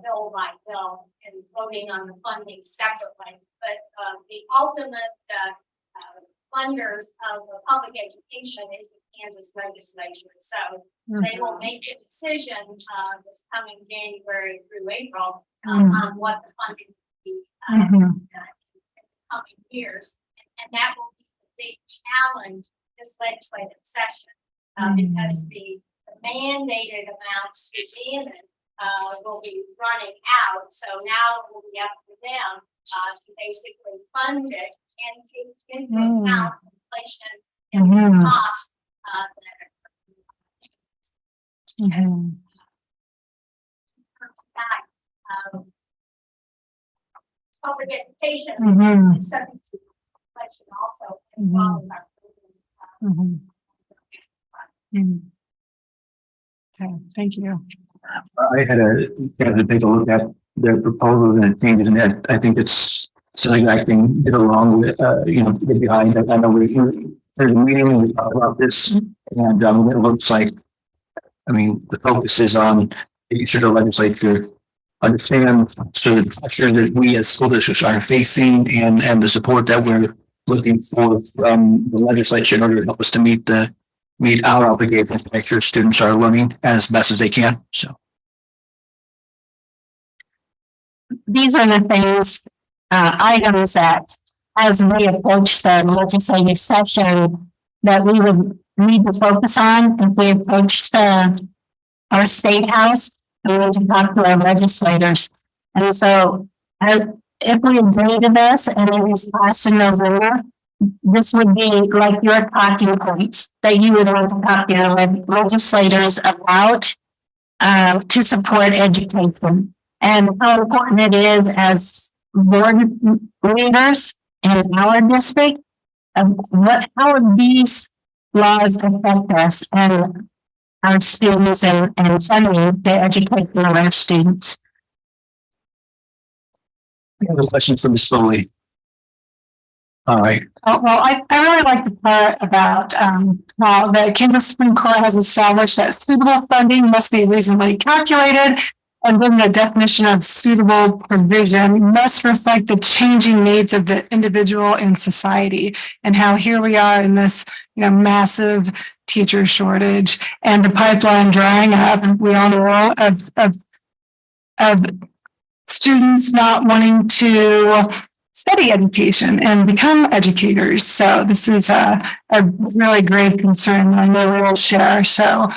bill by bill and voting on the funding separately. But the ultimate funders of the public education is the Kansas legislature. So they will make a decision this coming January through April on what the funding will be in the coming years. And that will be the big challenge this legislative session because the mandated amounts to be in it will be running out. So now it will be up to them to basically fund it and take into account inflation and cost public education is subject to inflation also as well as our Okay, thank you. I had a chance to take a look at their proposals and changes, and I think it's something I can get along with, get behind. I know there's a meeting, we talk about this, and it looks like, the focus is on making sure the legislature understand sort of the pressure that we as school districts are facing and the support that we're looking for from the legislature in order to help us to meet our obligations to make sure students are learning as best as they can. So these are the things, items that as we approach the legislative session that we would need to focus on if we approach our state house and we need to talk to our legislators. And so if we agree to this and it is passed in November, this would be like your talking points that you would want to talk to your legislators about to support education and how important it is as board leaders in our district of how these laws affect us and our students and funding the education of our students. I have a question for Ms. Foley. All right. Well, I really like the part about how the Kansas Supreme Court has established that suitable funding must be reasonably calculated, and then the definition of suitable provision must reflect the changing needs of the individual and society, and how here we are in this massive teacher shortage and the pipeline drying up. We all know of students not wanting to study education and become educators. So this is a really grave concern that I know we all share. So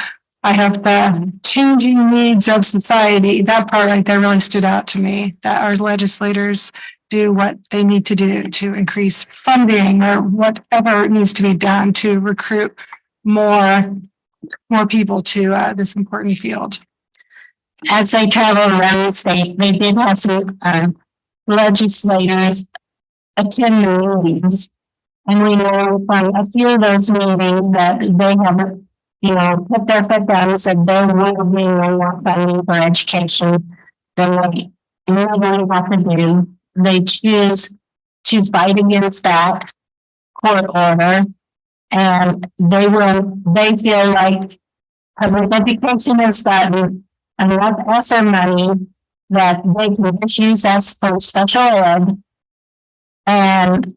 I hope the changing needs of society, that part right there really stood out to me, that our legislators do what they need to do to increase funding or whatever needs to be done to recruit more people to this important field. As they traveled around the state, they did have some legislators attend the meetings. And we know from a few of those meetings that they have, put their foot down and said there will be no more funding for education than what we really have to do. They choose to fight against that court order, and they feel like public education has gotten enough ESSER money that they can just use us for special ed. And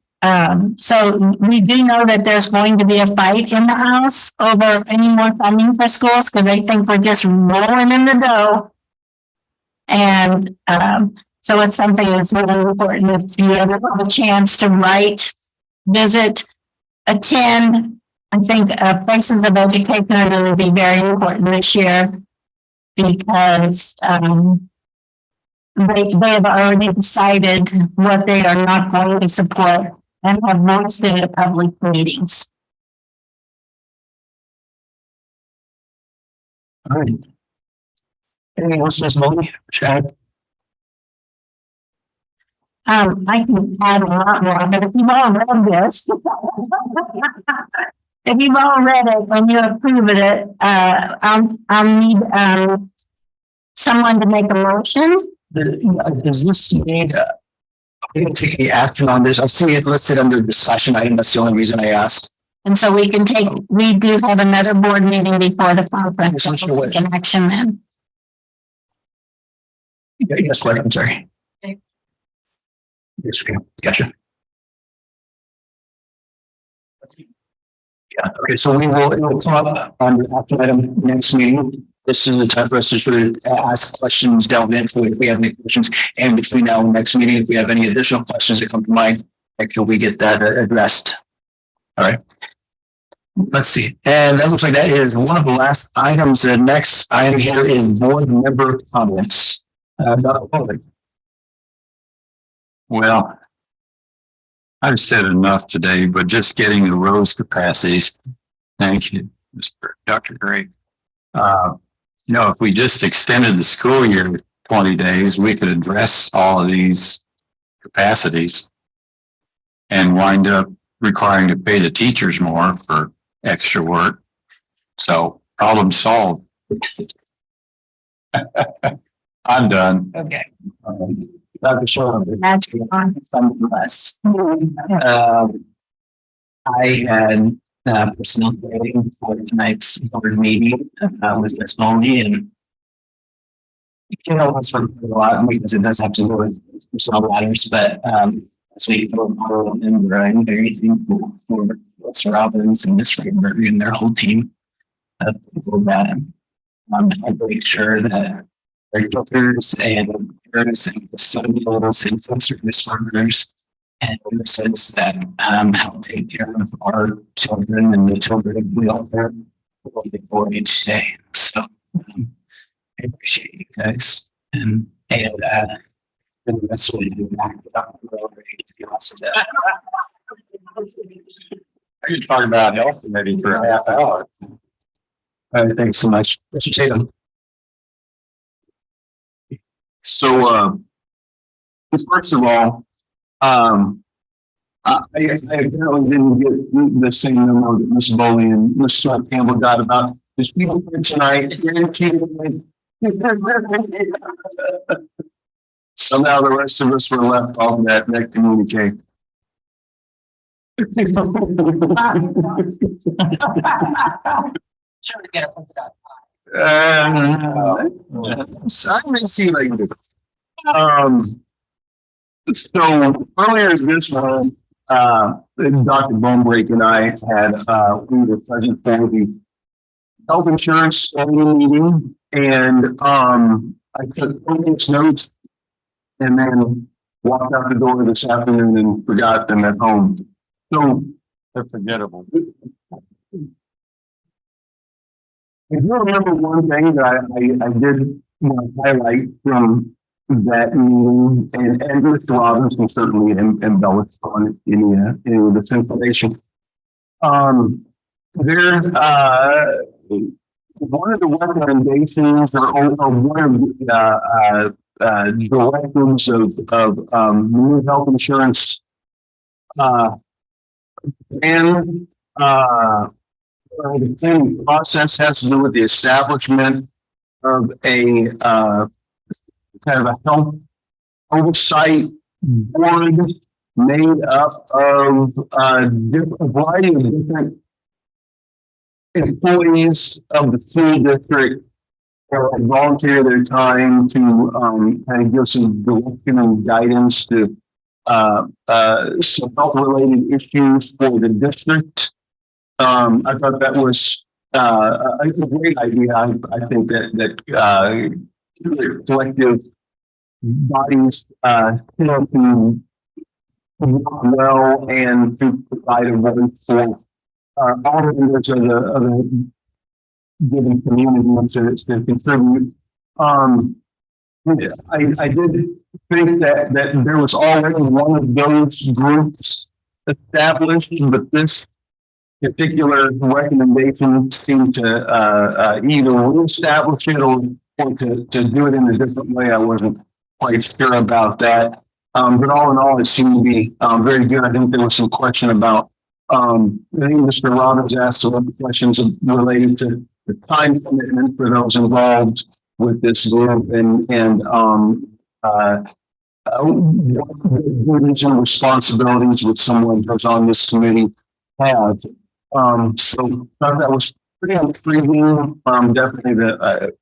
so we do know that there's going to be a fight in the House over any more funding for schools because they think we're just rolling in the dough. And so it's something that's really important. If you ever have a chance to write, visit, attend, I think places of education are going to be very important this year because they have already decided what they are not going to support and have voiced it at public meetings. All right. Anything else, Ms. Molly? Chad? I can add a lot more, but if you've all read this, if you've all read it and you approve it, I'll need someone to make a motion. Does this need, we didn't take any action on this. I see it listed under discussion item. That's the only reason I asked. And so we do have another board meeting before the conference. So we'll take an action then. Yes, right, I'm sorry. Yes, okay, gotcha. Yeah, okay, so it will come up on the action item next meeting. This is the time for us to sort of ask questions, delve into it if we have any questions. And between now and next meeting, if we have any additional questions that come to mind, make sure we get that addressed. All right. Let's see. And that looks like that is one of the last items. The next item here is board member comments. Dr. Pollard. Well, I've said enough today, but just getting the rows capacities. Thank you, Mr. Dr. Gray. If we just extended the school year 20 days, we could address all of these capacities and wind up requiring to pay the teachers more for extra work. So problem solved. I'm done. Okay. Dr. Sherman. I had personnel training for tonight's board meeting with Ms. Molney, and that's a lot because it does have to do with personnel matters, but as we go on, and I'm very thankful for Mr. Robbins and Ms. Rayberg and their whole team of people that I make sure that their filters and parents and custodials and food service workers and nurses that help take care of our children and the children we all care for each day. So I appreciate you guys and the best way to do that. I could talk about health maybe for a half hour. All right, thanks so much. Mr. Tatum. So, first of all, I apparently didn't get the same memo that Ms. Bowley and Mr. Campbell got about this people here tonight. Somehow the rest of us were left off that communique. I may see like this. So earlier this month, Dr. Bonebreak and I had we were present for the health insurance meeting, and I took copious notes and then walked out the door this afternoon and forgot them at home. So they're forgettable. If you remember one thing that I did highlight from that meeting, and Mr. Robinson certainly embellished on any of this information. There's one of the recommendations or one of the directives of new health insurance and the planning process has to do with the establishment of a kind of a health oversight board made up of a variety of different employees of the school district volunteer their time to kind of give some direction and guidance to some health-related issues for the district. I thought that was a great idea. I think that collective bodies tend to work well and to provide a voice for all the members of the given community to contribute. I did think that there was already one of those groups established, but this particular recommendation seemed to either reestablish it or to do it in a different way. I wasn't quite sure about that. But all in all, it seemed to be very good. I think there was some question about, I think Mr. Robbins asked some questions related to the time commitment for those involved with this group and what duties and responsibilities would someone who's on this committee have. So that was pretty intriguing. Definitely the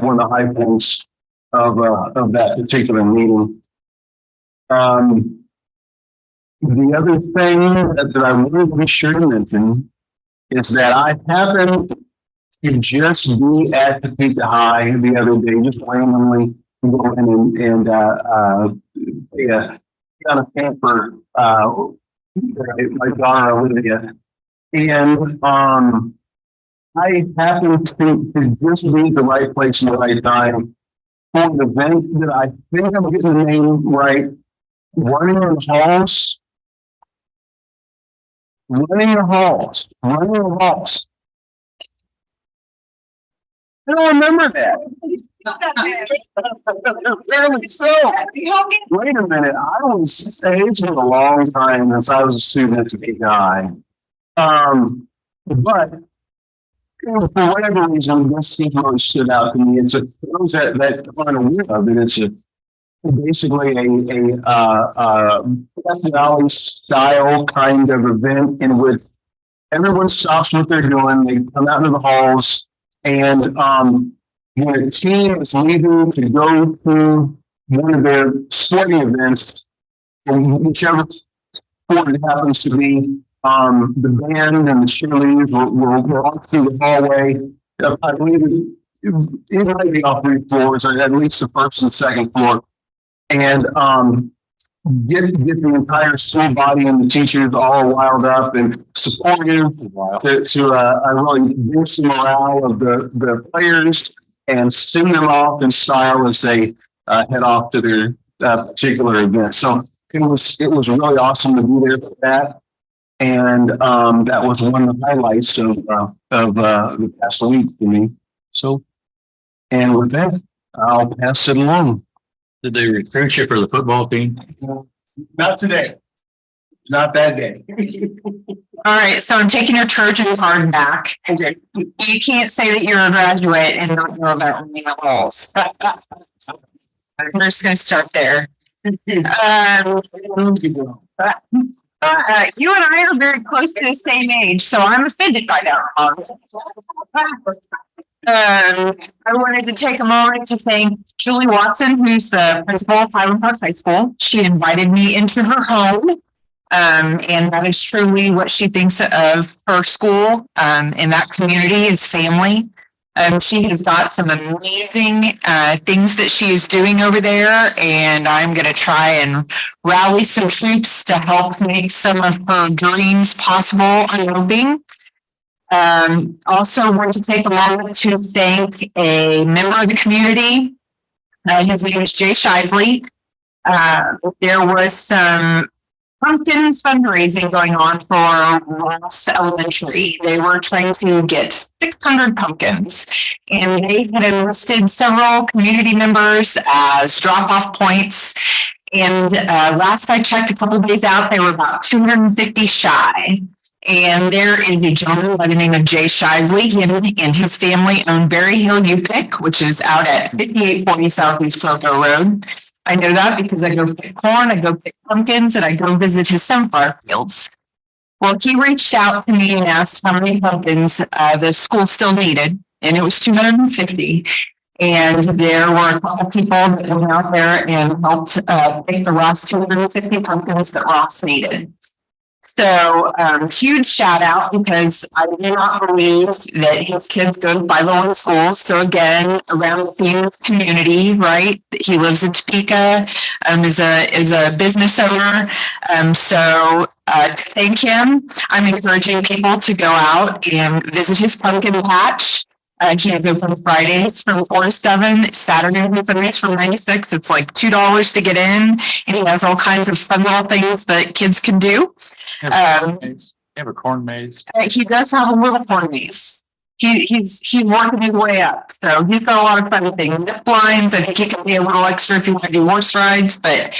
one of the high points of that particular meeting. The other thing that I wanted to be sure to mention is that I happened to just be at Topeka High the other day, just randomly going and got a camper, my daughter Olivia, and I happened to just be at the right place in the right time for an event that I think I'm getting the name right. Running in the halls. I don't remember that. Apparently so. Wait a minute. It's been a long time since I was a student at Topeka High. But for whatever reason, this really stood out to me. It's for those that aren't aware of it, it's basically a Valley style kind of event in which everyone stops what they're doing. They come out into the halls, and when a team is leaving to go to one of their sporting events, whichever sport it happens to be, the band and the cheerleaders will walk through the hallway. I believe it might be all 3 floors, or at least the first and second floor, and get the entire school body and the teachers all wild up and supportive to really boost the morale of the players and send them off in style as they head off to their particular event. So it was really awesome to be there for that. And that was one of the highlights of the past week for me. So, and with that, I'll pass it along. Did they recruit you for the football team? Not today. Not that day. All right, so I'm taking your Trojan card back. Okay. You can't say that you're a graduate and not know about running the halls. We're just going to start there. You and I are very close to the same age, so I'm offended by that. I wanted to take a moment to thank Julie Watson, who's the principal of Highland Park High School. She invited me into her home, and that is truly what she thinks of her school and that community is family. She has got some amazing things that she is doing over there, and I'm going to try and rally some troops to help make some of her dreams possible. I'm hoping. Also want to take a moment to thank a member of the community His name is Jay Shively. There was some pumpkin fundraising going on for Ross Elementary. They were trying to get 600 pumpkins, and they had enlisted several community members as drop-off points. And last I checked, a couple of days out, they were about 250 shy. And there is a gentleman by the name of Jay Shively. He and his family own Berry Hill U-Pick, which is out at 5840 Southeast Provo Road. I know that because I go pick corn, I go pick pumpkins, and I go visit his sunflower fields. Well, he reached out to me and asked how many pumpkins the school still needed, and it was 250. And there were a couple people that went out there and helped pick the Ross 250 pumpkins that Ross needed. So huge shout out, because I do not believe that his kids go to 501 schools. So again, around the theme of community, right? He lives in Topeka, is a business owner. So to thank him, I'm encouraging people to go out and visit his pumpkin patch. He is open Fridays from 4 to 7, Saturdays and Sundays from 9 to 6. It's like $2 to get in, and he has all kinds of fun little things that kids can do. You have a corn maze. He does have a little corn maze. He's working his way up, so he's got a lot of fun things. Zip lines, I think he can be a little extra if you want to do horse rides, but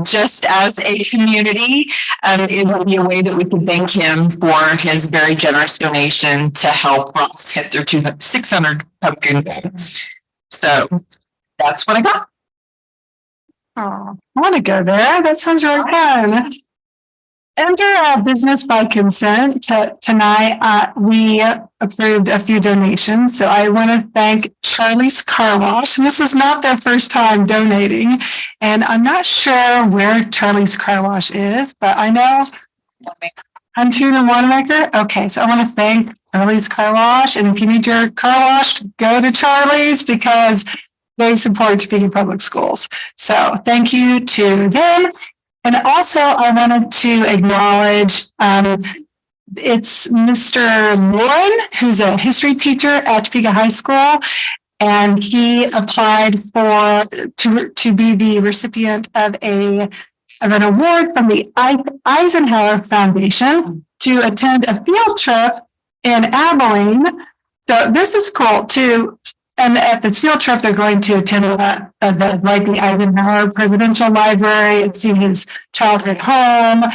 just as a community, it would be a way that we could thank him for his very generous donation to help Ross hit their 600 pumpkin goal. So that's what I got. Oh, I want to go there. That sounds really fun. Under business by consent, tonight we approved a few donations. So I want to thank Charlie's Car Wash. And this is not their first time donating. And I'm not sure where Charlie's Car Wash is, but I know Huntoon and Wanamaker. Okay, so I want to thank Charlie's Car Wash. And if you need your car washed, go to Charlie's, because they support Topeka Public Schools. So thank you to them. And also, I wanted to acknowledge it's Mr. Lauren, who's a history teacher at Topeka High School, and he applied to be the recipient of an award from the Eisenhower Foundation to attend a field trip in Abilene. So this is cool too. And at this field trip, they're going to attend the Eisenhower Presidential Library and see his childhood home.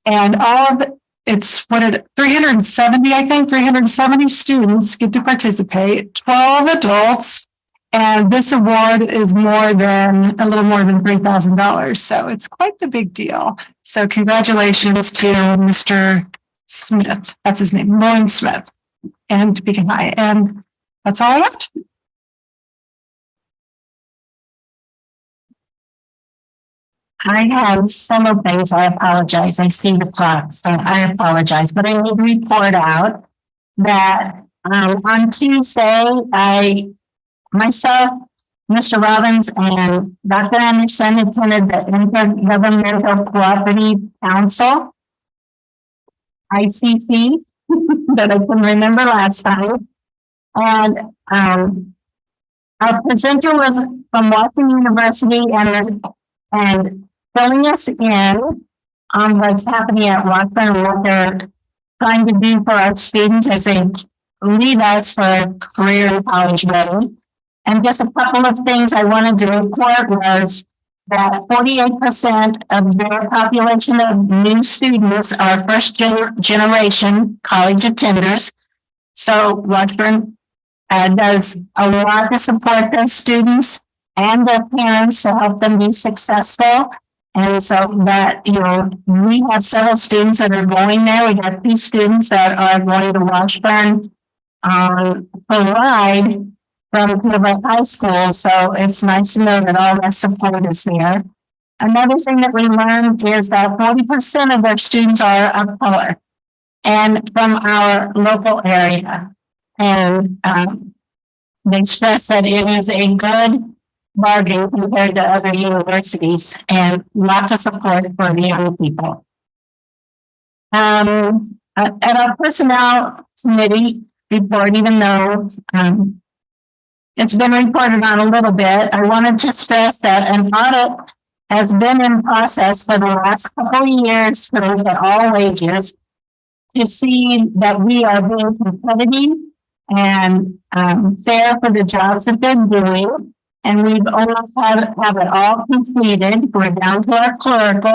And all of it's 370, I think, 370 students get to participate, 12 adults. And this award is a little more than $3,000. So it's quite the big deal. So congratulations to Mr. Smith. That's his name, Lauren Smith, and Topeka High. And that's all I got. I have several things. I apologize. I see the clock, so I apologize. But I need to report out that on Tuesday, myself, Mr. Robbins, and Dr. Anderson attended the Intergovernmental Cooperative Council, ICC, that I can remember last time. And our presenter was from Washington University and filling us in on what's happening at Washington and what they're trying to do for our students as they lead us for a career in college ready. And just a couple of things I wanted to report was that 48% of their population of new students are first generation college attenders. So Washburn does a lot to support their students and their parents to help them be successful. And so that, we have several students that are going there. We got 2 students that are going to Washburn for a ride from Cleveland High School. So it's nice to know that all that support is there. Another thing that we learned is that 40% of their students are of color and from our local area. And they stress that it is a good bargain compared to other universities, and lots of support for the young people. At our personnel committee report, even though it's been reported on a little bit. I wanted to stress that an audit has been in process for the last couple of years to look at all wages to see that we are being competitive and fair for the jobs that they're doing. And we've almost have it all completed. We're down to our clerical,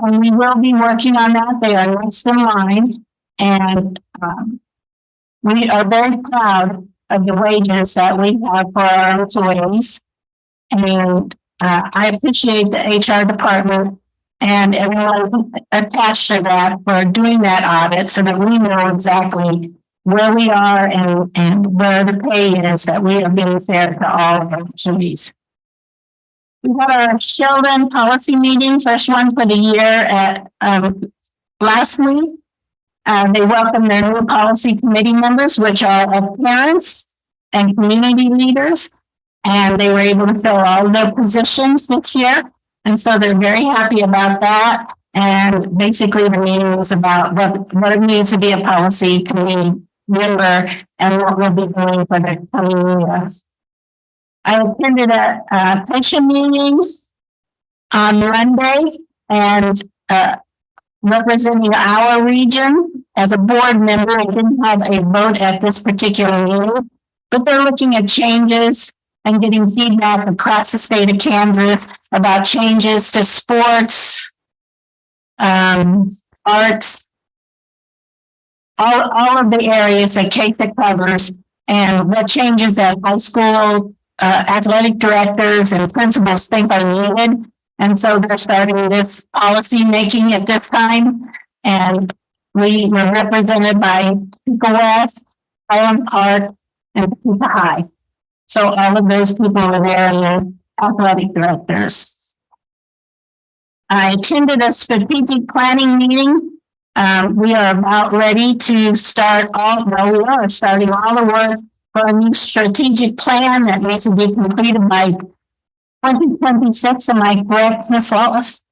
and we will be working on that. They are next in line. And we are very proud of the wages that we have for our employees. And I appreciate the HR department and everyone attached to that for doing that audit so that we know exactly where we are and where the pay is, that we are being fair to all of our employees. We had our children policy meeting, first one for the year at last week. They welcomed their new policy committee members, which are of parents and community leaders, and they were able to fill all their positions this year. And so they're very happy about that. And basically the meeting was about what it means to be a policy committee member and what we'll be doing for the coming year. I attended a pension meeting on Monday and representing our region as a board member. I didn't have a vote at this particular meeting, but they're looking at changes and getting feedback across the state of Kansas about changes to sports, arts, all of the areas that KFIC covers, and what changes that high school athletic directors and principals think are needed. And so they're starting this policy making at this time. And we were represented by Topeka West, Highland Park, and Topeka High. So all of those people are there and athletic directors. I attended a strategic planning meeting. We are about ready to start we are starting all the work for a new strategic plan that needs to be completed by 2026. Am I correct, Ms. Wallace?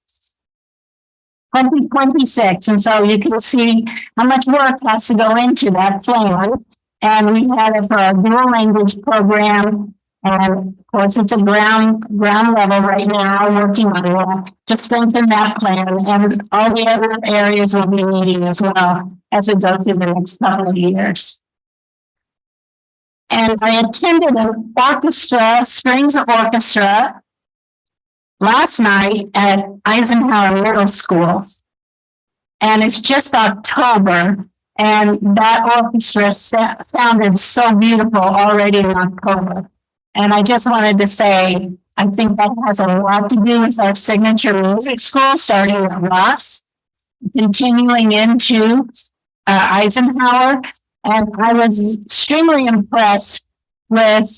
2026. And so you can see how much work has to go into that plan. And we had it for our dual language program. And of course, it's a ground level right now, working on that to strengthen that plan. And all the other areas will be meeting as well as we go through the next couple of years. And I attended an orchestra, strings orchestra, last night at Eisenhower Middle School. And it's just October. And that orchestra sounded so beautiful already in October. And I just wanted to say, I think that has a lot to do with our signature music school, starting at Ross, continuing into Eisenhower. And I was extremely impressed with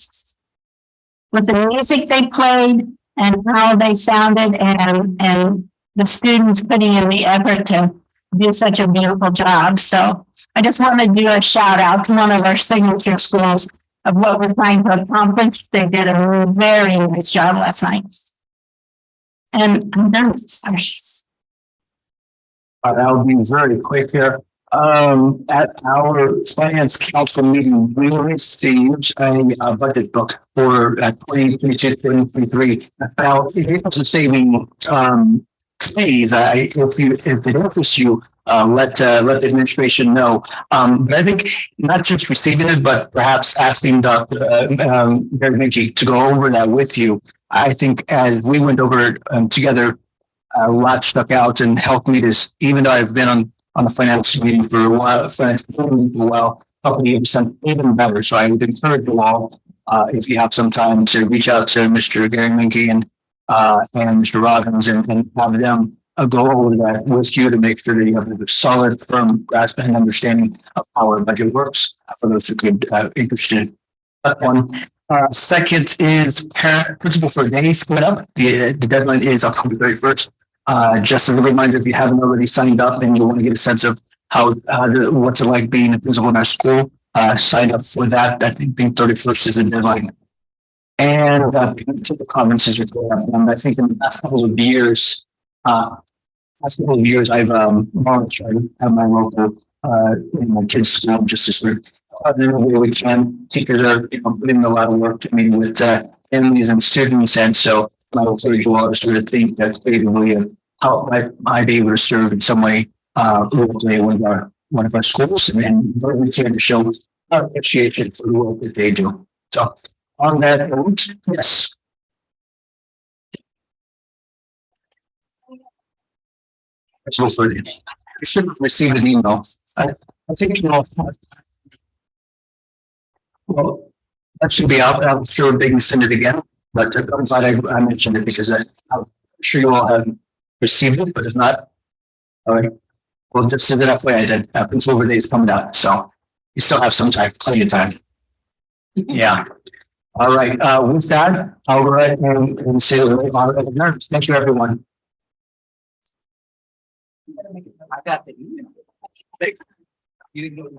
the music they played and how they sounded, and the students putting in the effort to do such a beautiful job. So I just want to do a shout out to one of our signature schools of what we're trying to accomplish. They did a very nice job last night. And I'm done. Sorry. I'll be very quick here. At our finance council meeting, we received a budget book for 2022-2023 about the saving phase. If it helps you, let the administration know. But I think not just receiving it, but perhaps asking Dr. Gary to go over that with you. I think as we went over it together, a lot stuck out and helped me to, even though I've been on the finance meeting for a while, helped me understand even better. So I would encourage you all, if you have some time, to reach out to Mr. Gary Minke and Mr. Robbins and have them go over that with you to make sure that you have a solid, firm grasp and understanding of how our budget works for those who could interested. That one. Second is Principal for Days split up. The deadline is October 31st. Just as a reminder, if you haven't already signed up and you want to get a sense of what's it like being a principal in our school, sign up for that. I think 31st is the deadline. And the conferences are going on. I think in the past couple of years, I've volunteered at my local in my kids' school just to sort of we can. Teachers are, putting in a lot of work to meet with, families and students. And so I will encourage you all to sort of think that creatively of how might be able to serve in some way, locally one of our schools, and what we can to show our appreciation for the work that they do. So on that note, yes. So for you should receive an email. I think well, that should be out. I'm sure they can send it again, but I'm glad I mentioned it because I'm sure you all have received it, but if not, all right. Well, just send it FYI that Principal Day is coming out, so you still have some time, plenty of time. Yeah. All right. With that, I'll go ahead and say thank you, everyone. I got the email. You didn't go.